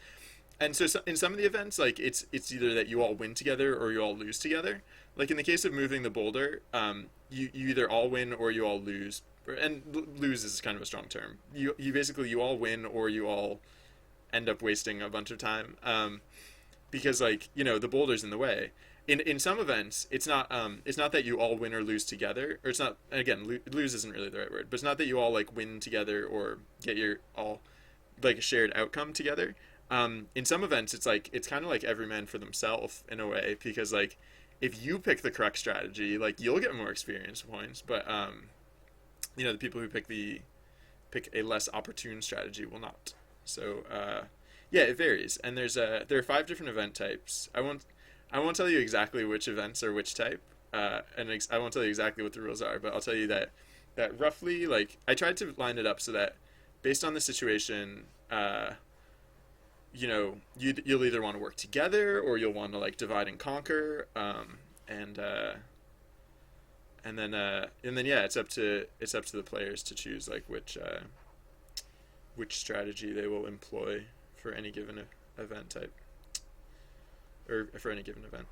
And so in some of the events, like it's either that you all win together or you all lose together. Like in the case of moving the boulder, you either all win or you all lose. And lose is kind of a strong term. You basically you all win or you all end up wasting a bunch of time, because like you know the boulder's in the way. In some events, it's not that you all win or lose together, or it's not, again, lose isn't really the right word, but it's not that you all like win together or get your all like a shared outcome together. In some events, it's kind of like every man for themselves in a way, because like if you pick the correct strategy, like you'll get more experience points, but you know the people who pick a less opportune strategy will not. So yeah, it varies, and there are 5 different event types. I won't tell you exactly which events are which type, and I won't tell you exactly what the rules are, but I'll tell you that roughly, like, I tried to line it up so that based on the situation, you know, you'll either want to work together or you'll want to like divide and conquer, and then yeah, it's up to the players to choose like which strategy they will employ for any given event type. Or for any given event.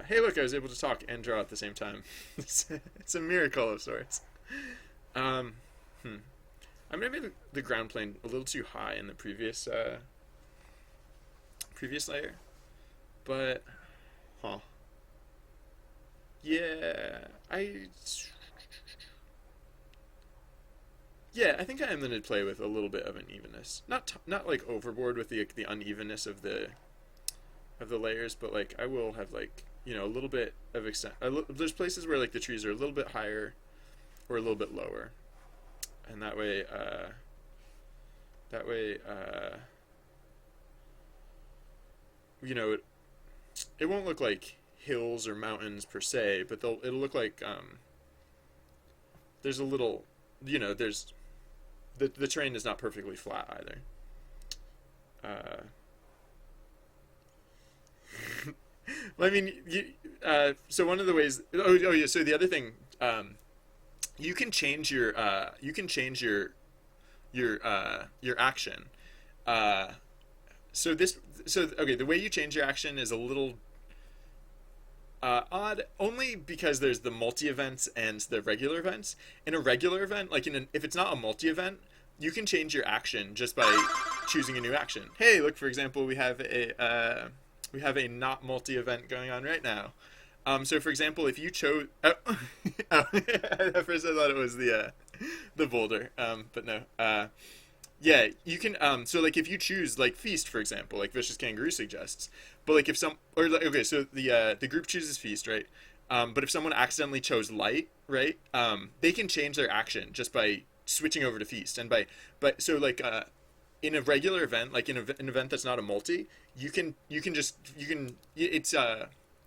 Hey, look, I was able to talk and draw at the same time. It's a miracle of sorts. I'm gonna make the ground plane a little too high in the previous layer, but yeah, I think I am gonna play with a little bit of unevenness. Not like overboard with the unevenness of the layers, but like I will have like, you know, a little bit of extent. There's places where like the trees are a little bit higher or a little bit lower, and that way you know, it won't look like hills or mountains per se, but it'll look like there's a little, you know, there's the terrain is not perfectly flat either. Well, I mean, so one of the ways. Oh yeah. So the other thing, you can change your your action. Uh, so okay, the way you change your action is a little odd, only because there's the multi events and the regular events. In a regular event, like if it's not a multi event, you can change your action just by choosing a new action. Hey, look, for example, we have a not multi event going on right now. So for example, if you chose, at first I thought it was the boulder, but no. Yeah, you can. So like if you choose like feast, for example, like Vicious Kangaroo suggests, but like if some or like, okay, so the group chooses feast, right? But if someone accidentally chose light, right? They can change their action just by switching over to feast, and by but so like in a regular event, like in an event that's not a multi,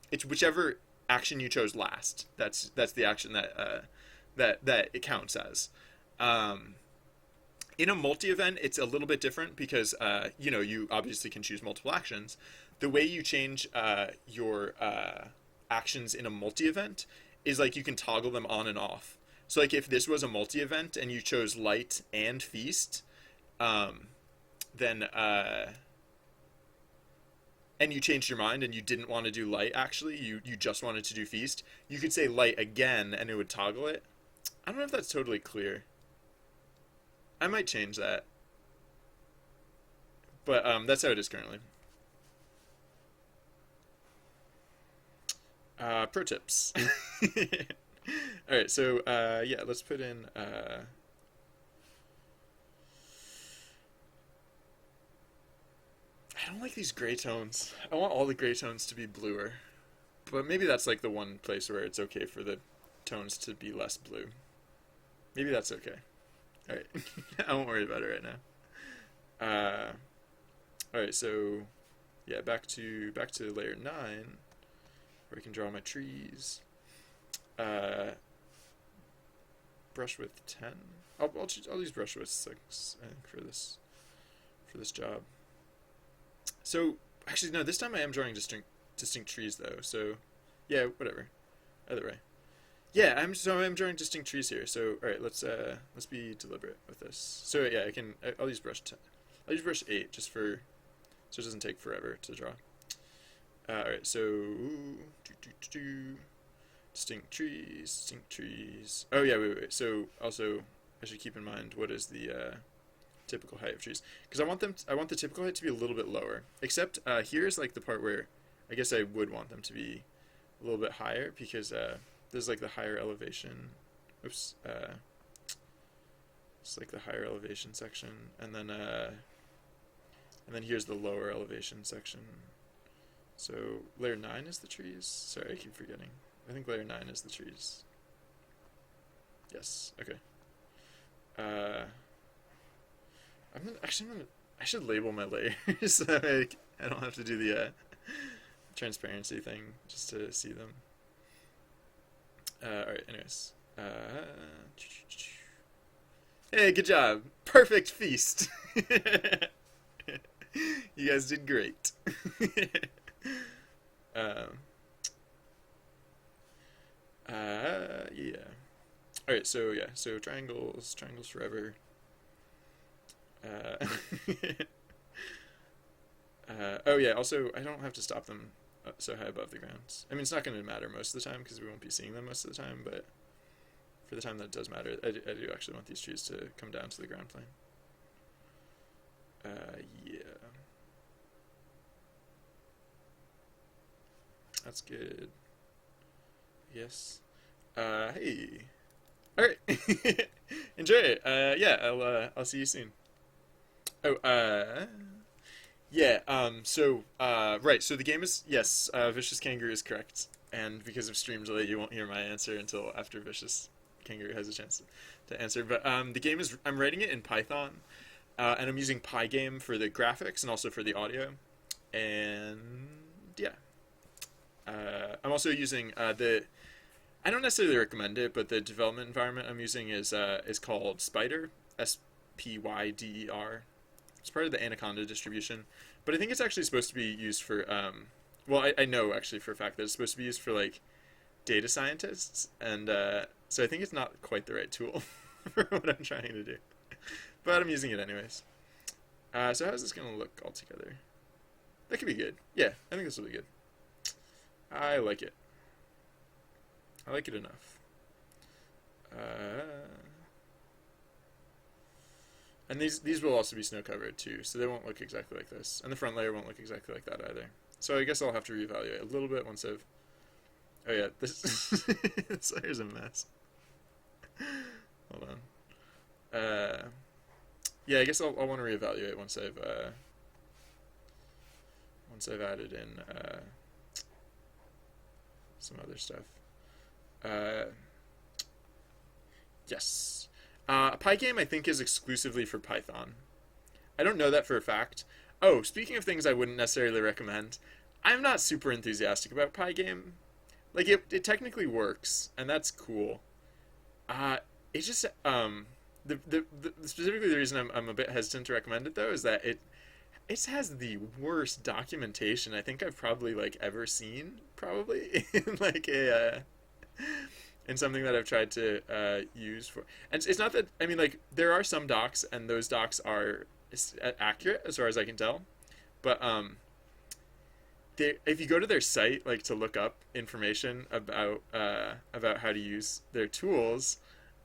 it's whichever action you chose last. That's the action that it counts as. Um, in a multi-event, it's a little bit different because you obviously can choose multiple actions. The way you change your actions in a multi-event is like you can toggle them on and off. So like if this was a multi-event and you chose light and feast, um, then and you changed your mind and you didn't want to do light, actually you just wanted to do feast, you could say light again and it would toggle it. I don't know if that's totally clear. I might change that, but that's how it is currently. Pro tips. All right, so yeah, let's put in I don't like these gray tones. I want all the gray tones to be bluer. But maybe that's like the one place where it's okay for the tones to be less blue. Maybe that's okay. Alright. I won't worry about it right now. Alright, so yeah, back to layer 9, where I can draw my trees. Brush width 10. I'll use brush width 6, I think, for this job. So actually no, this time I am drawing distinct trees though. So yeah, whatever. Either way. Yeah, I'm drawing distinct trees here. So all right, let's be deliberate with this. So yeah, I'll use brush 10. I'll use brush 8 just for so it doesn't take forever to draw. All right, so distinct trees. Oh yeah, wait. So also I should keep in mind what is the typical height of trees, because I want the typical height to be a little bit lower. Except here's like the part where I guess I would want them to be a little bit higher, because there's like the higher elevation. Oops. It's like the higher elevation section, and then here's the lower elevation section. So layer 9 is the trees. Sorry, I keep forgetting. I think layer 9 is the trees. Yes. Okay. I should label my layers so I don't have to do the transparency thing just to see them. Alright, anyways. Hey, good job. Perfect feast. You guys did great. um, yeah. Alright, so yeah, so triangles forever. Oh yeah, also I don't have to stop them so high above the ground. I mean, it's not going to matter most of the time because we won't be seeing them most of the time, but for the time that it does matter, I do actually want these trees to come down to the ground plane. Yeah. That's good. Yes. Hey. Alright. Enjoy it. Yeah, I'll see you soon. Oh, yeah, right, so the game is, yes, Vicious Kangaroo is correct, and because of stream delay, you won't hear my answer until after Vicious Kangaroo has a chance to answer, but, the game is, I'm writing it in Python, and I'm using Pygame for the graphics and also for the audio, and, yeah. I'm also using, I don't necessarily recommend it, but the development environment I'm using is called Spyder, Spyder. It's part of the Anaconda distribution, but I think it's actually supposed to be used for, well, I know actually for a fact that it's supposed to be used for, like, data scientists, and so I think it's not quite the right tool for what I'm trying to do. but I'm using it anyways. So how's this gonna look all together? That could be good. Yeah, I think this will be good. I like it. I like it enough. And these will also be snow covered too, so they won't look exactly like this. And the front layer won't look exactly like that either. So I guess I'll have to reevaluate a little bit once I've... Oh yeah, this, this layer's a mess. Hold on. Yeah, I guess I'll want to reevaluate once I've added in some other stuff. Yes. Pygame I think is exclusively for Python. I don't know that for a fact. Oh, speaking of things I wouldn't necessarily recommend, I'm not super enthusiastic about Pygame. Like it technically works, and that's cool. It just specifically the reason I'm a bit hesitant to recommend it though is that it has the worst documentation I think I've probably like ever seen, probably in like a in something that I've tried to use for. And it's not that I mean like there are some docs and those docs are accurate as far as I can tell, but if you go to their site like to look up information about how to use their tools,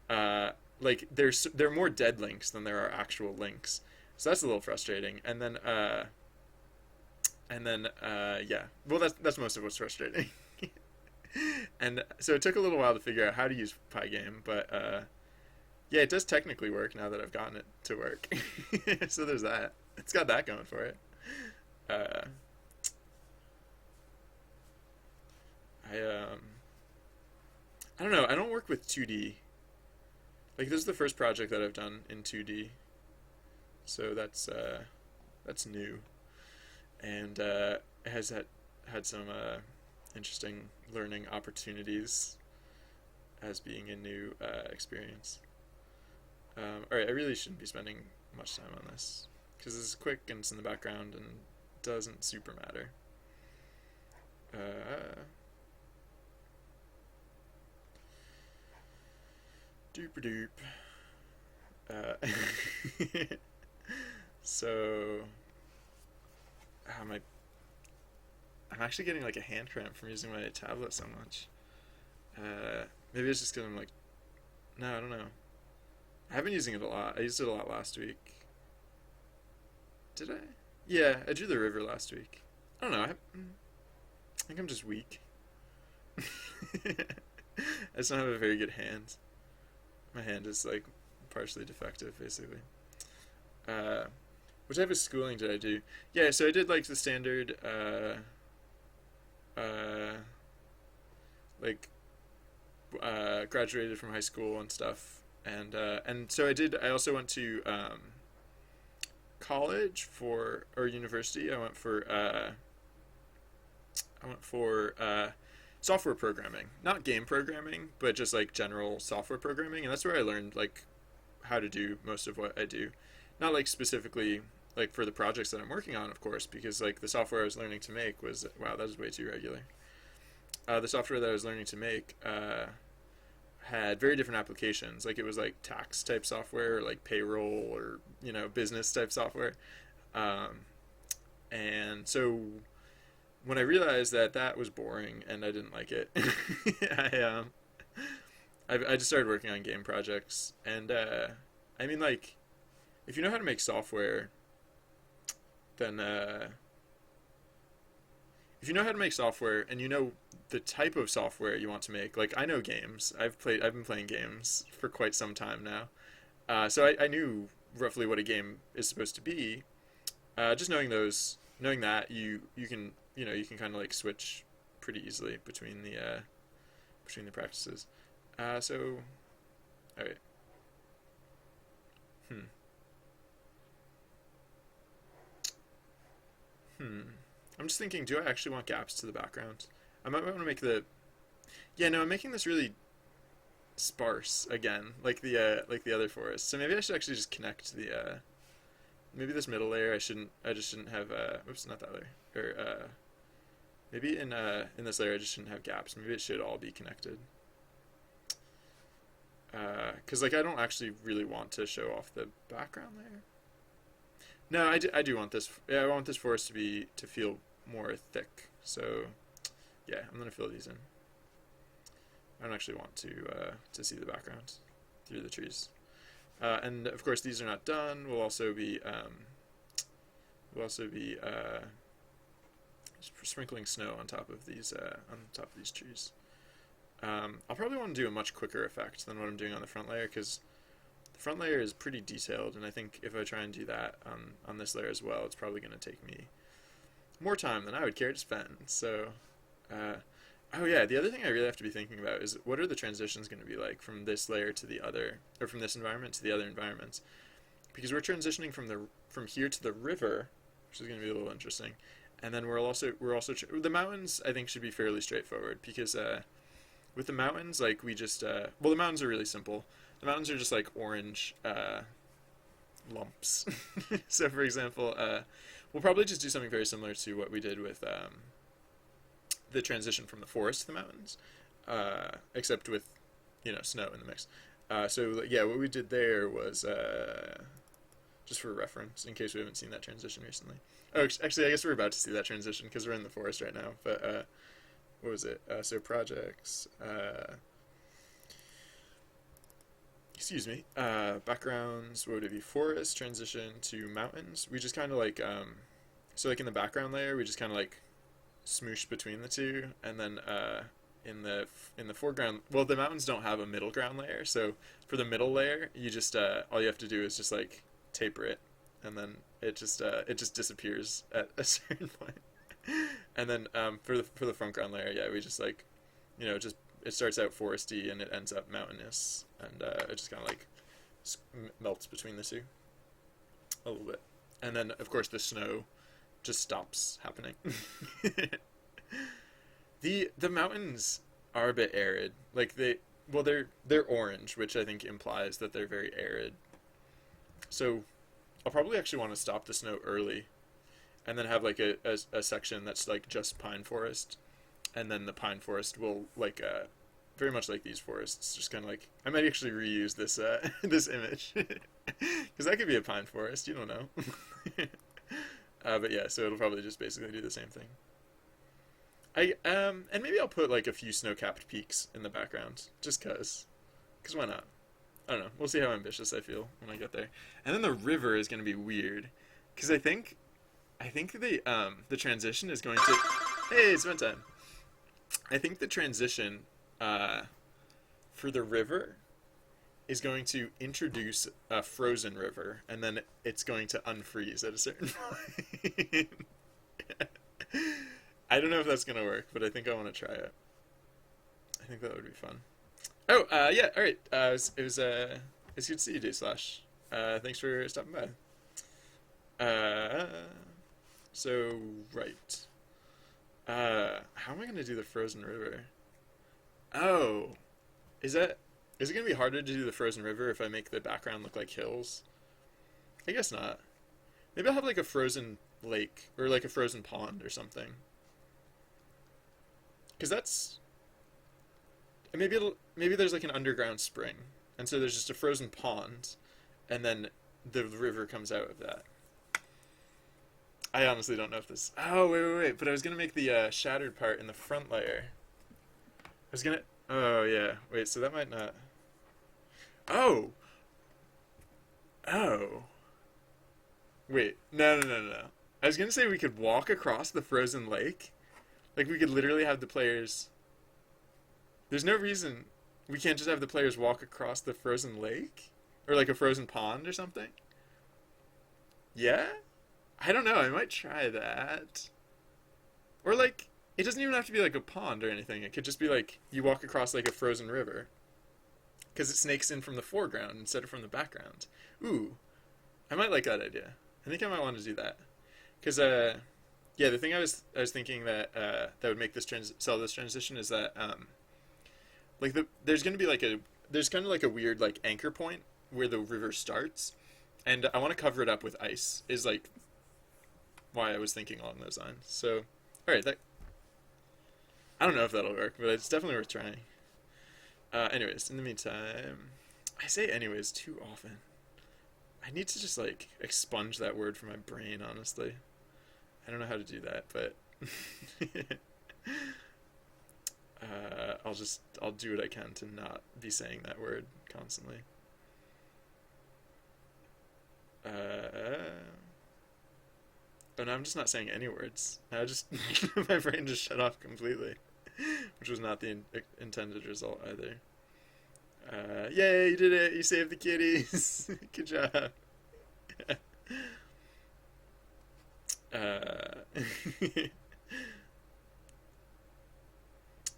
like there are more dead links than there are actual links. So that's a little frustrating. And then yeah. Well, that's most of what's frustrating. And so it took a little while to figure out how to use Pygame, but yeah, it does technically work now that I've gotten it to work. So there's that. It's got that going for it. I don't know. I don't work with 2D. Like this is the first project that I've done in 2D, so that's new, and it has had some interesting learning opportunities as being a new experience. All right, I really shouldn't be spending much time on this because this is quick and it's in the background and doesn't super matter. Doop-a-doop. So, I'm actually getting like a hand cramp from using my tablet so much. Maybe it's just because I'm like, no, I don't know. I have been using it a lot. I used it a lot last week. Did I? Yeah, I drew the river last week. I don't know. I think I'm just weak. I just don't have a very good hand. My hand is like partially defective, basically. What type of schooling did I do? Yeah, so I did like the standard, like, graduated from high school and stuff, and so I did. I also went to college or university. I went for software programming, not game programming, but just like general software programming, and that's where I learned like how to do most of what I do. Not like specifically like for the projects that I'm working on, of course, because like the software I was learning to make was wow, that was way too regular. The software that I was learning to make had very different applications. Like it was like tax type software, or like payroll, or business type software, and so when I realized that was boring and I didn't like it, I just started working on game projects. And I mean, like, if you know how to make software, then if you know how to make software and you know the type of software you want to make, like I know games. I've been playing games for quite some time now, so I knew roughly what a game is supposed to be. Just knowing that you can kind of like switch pretty easily between the practices. So, all right. I'm just thinking, do I actually want gaps to the background? I might want to make the... Yeah, no, I'm making this really sparse again, like the other forest. So maybe I should actually just connect the... Maybe this middle layer I just shouldn't have... Oops, not that layer. Or, maybe in this layer I just shouldn't have gaps. Maybe it should all be connected. Because like I don't actually really want to show off the background layer. No, I do want this. Yeah, I want this forest to feel more thick. So yeah, I'm gonna fill these in. I don't actually want to see the background through the trees. And of course, these are not done. We'll also be sprinkling snow on top of these trees. I'll probably want to do a much quicker effect than what I'm doing on the front layer, because the front layer is pretty detailed, and I think if I try and do that on this layer as well, it's probably going to take me more time than I would care to spend. So, oh yeah, the other thing I really have to be thinking about is what are the transitions going to be like from this layer to the other, or from this environment to the other environments, because we're transitioning from here to the river, which is going to be a little interesting, and then we're also the mountains I think should be fairly straightforward, because with the mountains, like we just well, the mountains are really simple. The mountains are just like orange lumps. So for example, we'll probably just do something very similar to what we did with the transition from the forest to the mountains, except with snow in the mix. So yeah, what we did there was just for reference, in case we haven't seen that transition recently. Oh, actually, I guess we're about to see that transition because we're in the forest right now. But what was it? So projects. Excuse me. Backgrounds. What would it be? Forest transition to mountains. We just kind of like so like in the background layer, we just kind of like smoosh between the two, and then in the foreground, well, the mountains don't have a middle ground layer, so for the middle layer, you just all you have to do is just like taper it, and then it just disappears at a certain point. And then for the front ground layer, yeah, we just like just it starts out foresty and it ends up mountainous, and it just kind of like melts between the two a little bit, and then of course the snow just stops happening. The mountains are a bit arid. Like they're orange, which I think implies that they're very arid. So I'll probably actually want to stop the snow early, and then have like a section that's like just pine forest, and then the pine forest will like very much like these forests, just kind of like I might actually reuse this this image because that could be a pine forest. You don't know. But yeah, so it'll probably just basically do the same thing. And maybe I'll put like a few snow-capped peaks in the background, just cause why not? I don't know. We'll see how ambitious I feel when I get there. And then the river is gonna be weird, cause I think the transition is going to. Hey, it's vent time. I think the transition for the river is going to introduce a frozen river, and then it's going to unfreeze at a certain point. I don't know if that's gonna work, but I think I want to try it. I think that would be fun. Oh, yeah, all right. It's good to see you, Day Slash. Thanks for stopping by. So right. How am I gonna do the frozen river? Oh, is it gonna be harder to do the frozen river if I make the background look like hills? I guess not. Maybe I'll have like a frozen lake or like a frozen pond or something. Because that's maybe there's like an underground spring, and so there's just a frozen pond, and then the river comes out of that. I honestly don't know if this. Oh wait! But I was gonna make the shattered part in the front layer. I was gonna. Oh yeah. Wait. So that might not. Oh. Oh. Wait. No. I was gonna say we could walk across the frozen lake. Like we could literally have the players. There's no reason we can't just have the players walk across the frozen lake, or like a frozen pond or something. Yeah. I don't know. I might try that. Or like, it doesn't even have to be like a pond or anything. It could just be like you walk across like a frozen river, because it snakes in from the foreground instead of from the background. Ooh, I might like that idea. I think I might want to do that, because yeah, the thing I was thinking that that would make this sell this transition is that like there's gonna be like there's kind of like a weird like anchor point where the river starts, and I want to cover it up with ice. Is like why I was thinking along those lines. So, all right, I don't know if that'll work, but it's definitely worth trying. Anyways, in the meantime, I say anyways too often. I need to just like expunge that word from my brain, honestly. I don't know how to do that, but I'll do what I can to not be saying that word constantly. Oh no, I'm just not saying any words. I just my brain just shut off completely, which was not the intended result either. Yay, you did it! You saved the kitties. Good job. uh,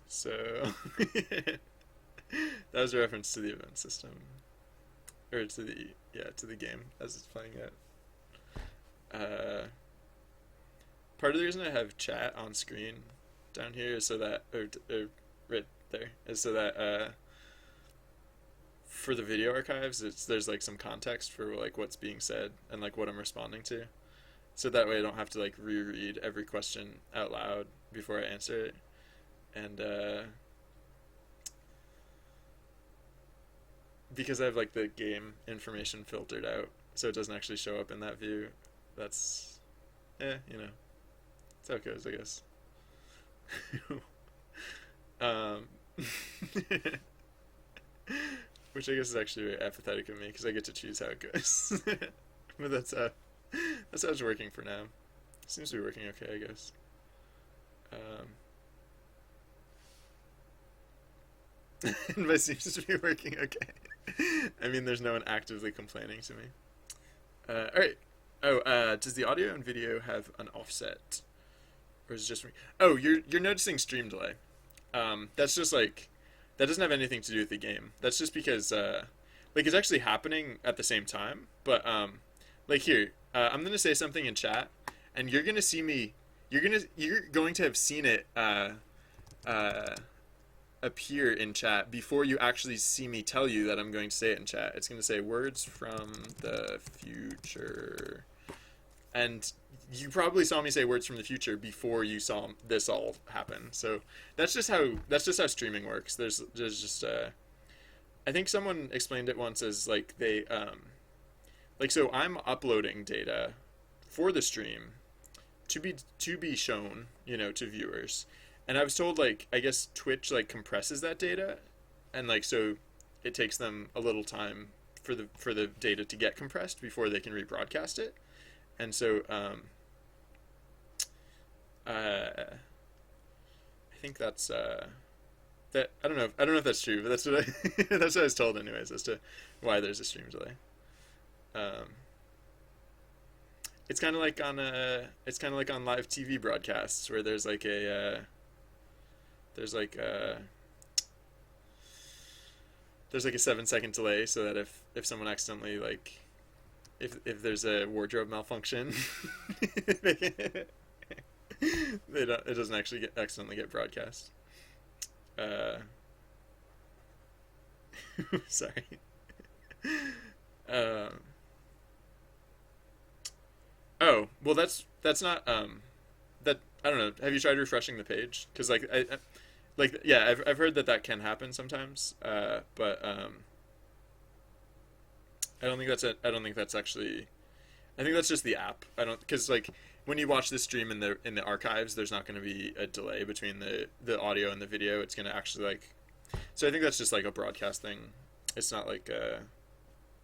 so that was a reference to the event system, or to the game as it's playing out. Part of the reason I have chat on screen down here is so that, or right there, is so that for the video archives, there's like some context for like what's being said and like what I'm responding to, so that way I don't have to like reread every question out loud before I answer it, and because I have like the game information filtered out, so it doesn't actually show up in that view. That's, you know, that's how it goes, I guess. um, which I guess is actually very apathetic of me because I get to choose how it goes. But that's how it's working for now. Seems to be working okay, I guess. And by seems to be working okay, I mean there's no one actively complaining to me. All right. Oh, does the audio and video have an offset, or is it just me? Oh, you're noticing stream delay. That's just like, that doesn't have anything to do with the game. That's just because like it's actually happening at the same time. But like here, I'm gonna say something in chat, and you're gonna see me. You're going to have seen it appear in chat before you actually see me tell you that I'm going to say it in chat. It's going to say words from the future. And you probably saw me say words from the future before you saw this all happen. So that's just how streaming works. There's just I think someone explained it once as like they like, so I'm uploading data for the stream to be shown, you know, to viewers. And I was told, like, I guess Twitch like compresses that data, and like so it takes them a little time for the data to get compressed before they can rebroadcast it. And so I think that's that I don't know if that's true, but that's what that's what I was told anyways as to why there's a stream delay. It's kind of like on live TV broadcasts where there's like a there's like a 7-second delay, so that if someone accidentally like if there's a wardrobe malfunction it doesn't actually accidentally get broadcast. Sorry. Oh, well, that's not that I don't know. Have you tried refreshing the page? Because like yeah, I've heard that can happen sometimes. But I don't think that's it. I don't think that's actually. I think that's just the app. I don't, because like when you watch this stream in the archives, there's not going to be a delay between the audio and the video. It's going to actually like. So I think that's just like a broadcast thing. It's not like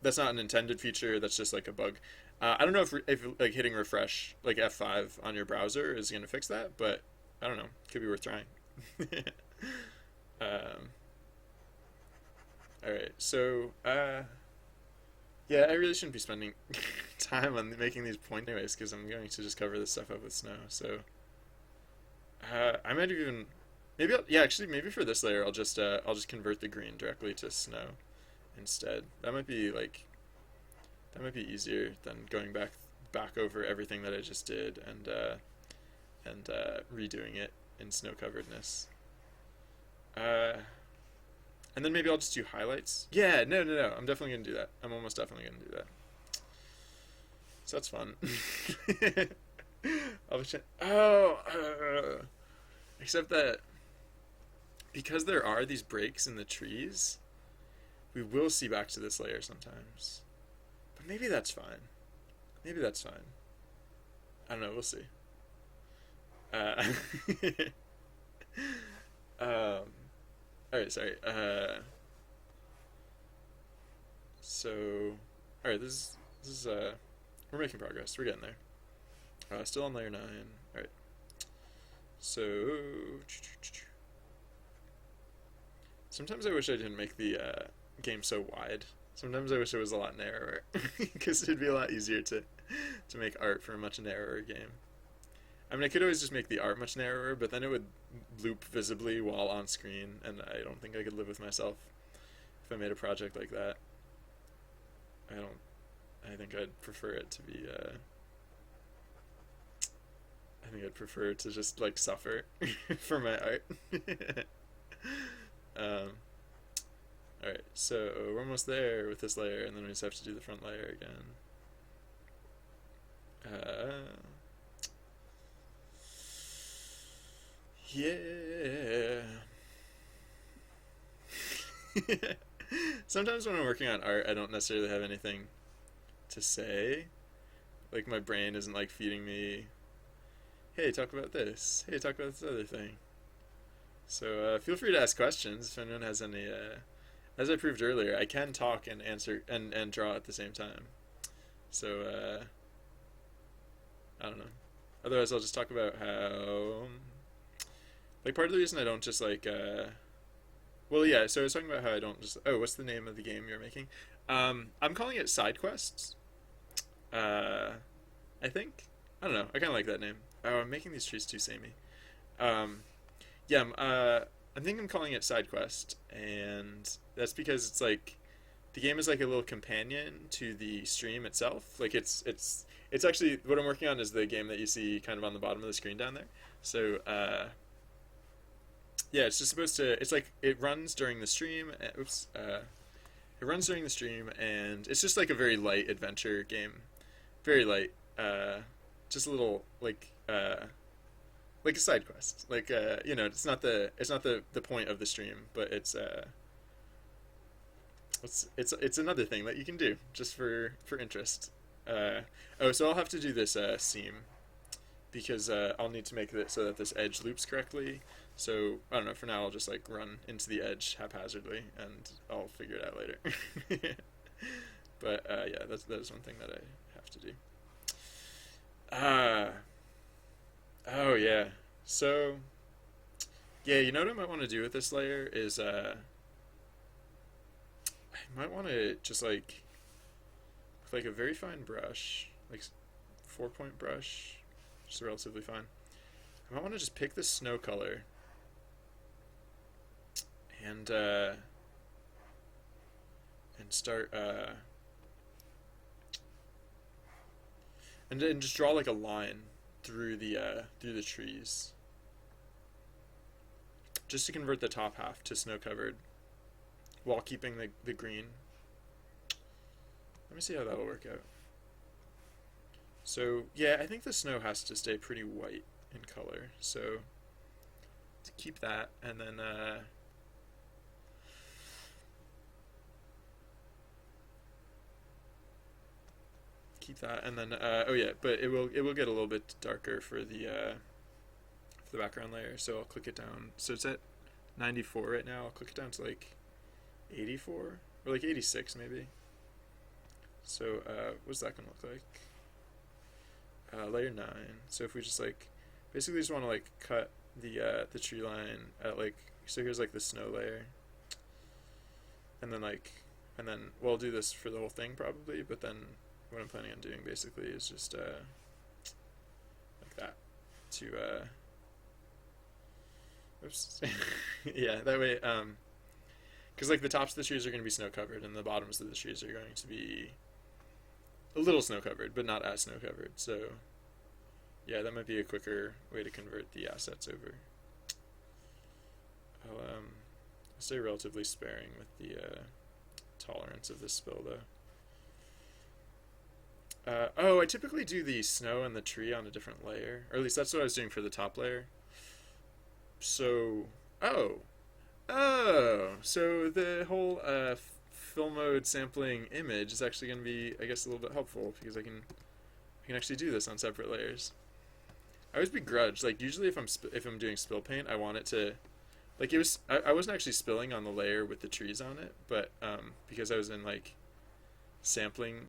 that's not an intended feature. That's just like a bug. I don't know if like hitting refresh like F5 on your browser is going to fix that, but I don't know. Could be worth trying. All right. So yeah, I really shouldn't be spending time on making these points anyways, because I'm going to just cover this stuff up with snow. So I might even maybe for this layer I'll just convert the green directly to snow instead. That might be easier than going back over everything that I just did and redoing it in snow coveredness. And then maybe I'll just do highlights. Yeah, no. I'm definitely gonna do that. I'm almost definitely gonna do that. So that's fun. Except that because there are these breaks in the trees, we will see back to this layer sometimes. But maybe that's fine. Maybe that's fine. I don't know, we'll see. Uh, um, alright, sorry. So, alright, this is, we're making progress. We're getting there. Still on layer 9. Alright. So, sometimes I wish I didn't make the game so wide. Sometimes I wish it was a lot narrower, because it'd be a lot easier to make art for a much narrower game. I mean, I could always just make the art much narrower, but then it would loop visibly while on screen, and I don't think I could live with myself if I made a project like that. I think I'd prefer it to be, I think I'd prefer to just, like, suffer for my art. Alright, so we're almost there with this layer, and then we just have to do the front layer again. Yeah. Sometimes when I'm working on art, I don't necessarily have anything to say. Like, my brain isn't, like, feeding me, hey, talk about this. Hey, talk about this other thing. So feel free to ask questions if anyone has any. As I proved earlier, I can talk and answer and draw at the same time. So I don't know. Otherwise, I'll just talk about how. Like, part of the reason I don't just like. Well, yeah. So I was talking about how I don't just. Oh, what's the name of the game you're making? I'm calling it Side Quests. I think. I don't know. I kind of like that name. Oh, I'm making these trees too samey. Yeah, I think I'm calling it Side Quest, and that's because it's like the game is like a little companion to the stream itself. Like it's actually what I'm working on is the game that you see kind of on the bottom of the screen down there. So yeah, it's just supposed to. It's like it runs during the stream. Oops. It runs during the stream, and it's just like a very light adventure game, very light. Just a little like a side quest. Like you know, it's not the point of the stream, but it's another thing that you can do just for interest. Oh, so I'll have to do this seam because I'll need to make it so that this edge loops correctly. So I don't know. For now, I'll just like run into the edge haphazardly, and I'll figure it out later. But yeah, that is one thing that I have to do. Oh yeah. So yeah, you know what I might want to do with this layer is I might want to just like with like a very fine brush, like 4-point brush, just relatively fine. I might want to just pick the snow color and start and then just draw like a line through the trees, just to convert the top half to snow covered, while keeping the green. Let me see how that'll work out. So yeah, I think the snow has to stay pretty white in color. So to keep that, and then keep that, and then oh yeah, but it will get a little bit darker for the background layer. So I'll click it down. So it's at 94 right now. I'll click it down to like 84 or like 86 maybe. So what's that gonna look like? Layer 9. So if we just like basically just want to like cut the tree line at like, so here's like the snow layer, and then we'll do this for the whole thing probably, but then what I'm planning on doing basically is just like that to oops. Yeah, that way because like the tops of the trees are going to be snow covered and the bottoms of the trees are going to be a little snow covered but not as snow covered. So yeah, that might be a quicker way to convert the assets over. I'll stay relatively sparing with the tolerance of this spill though. Oh, I typically do the snow and the tree on a different layer, or at least that's what I was doing for the top layer. So, so the whole fill mode sampling image is actually going to be, I guess, a little bit helpful because I can actually do this on separate layers. I always begrudge, like, usually if I'm doing spill paint, I want it to, like, I wasn't actually spilling on the layer with the trees on it, but because I was in like sampling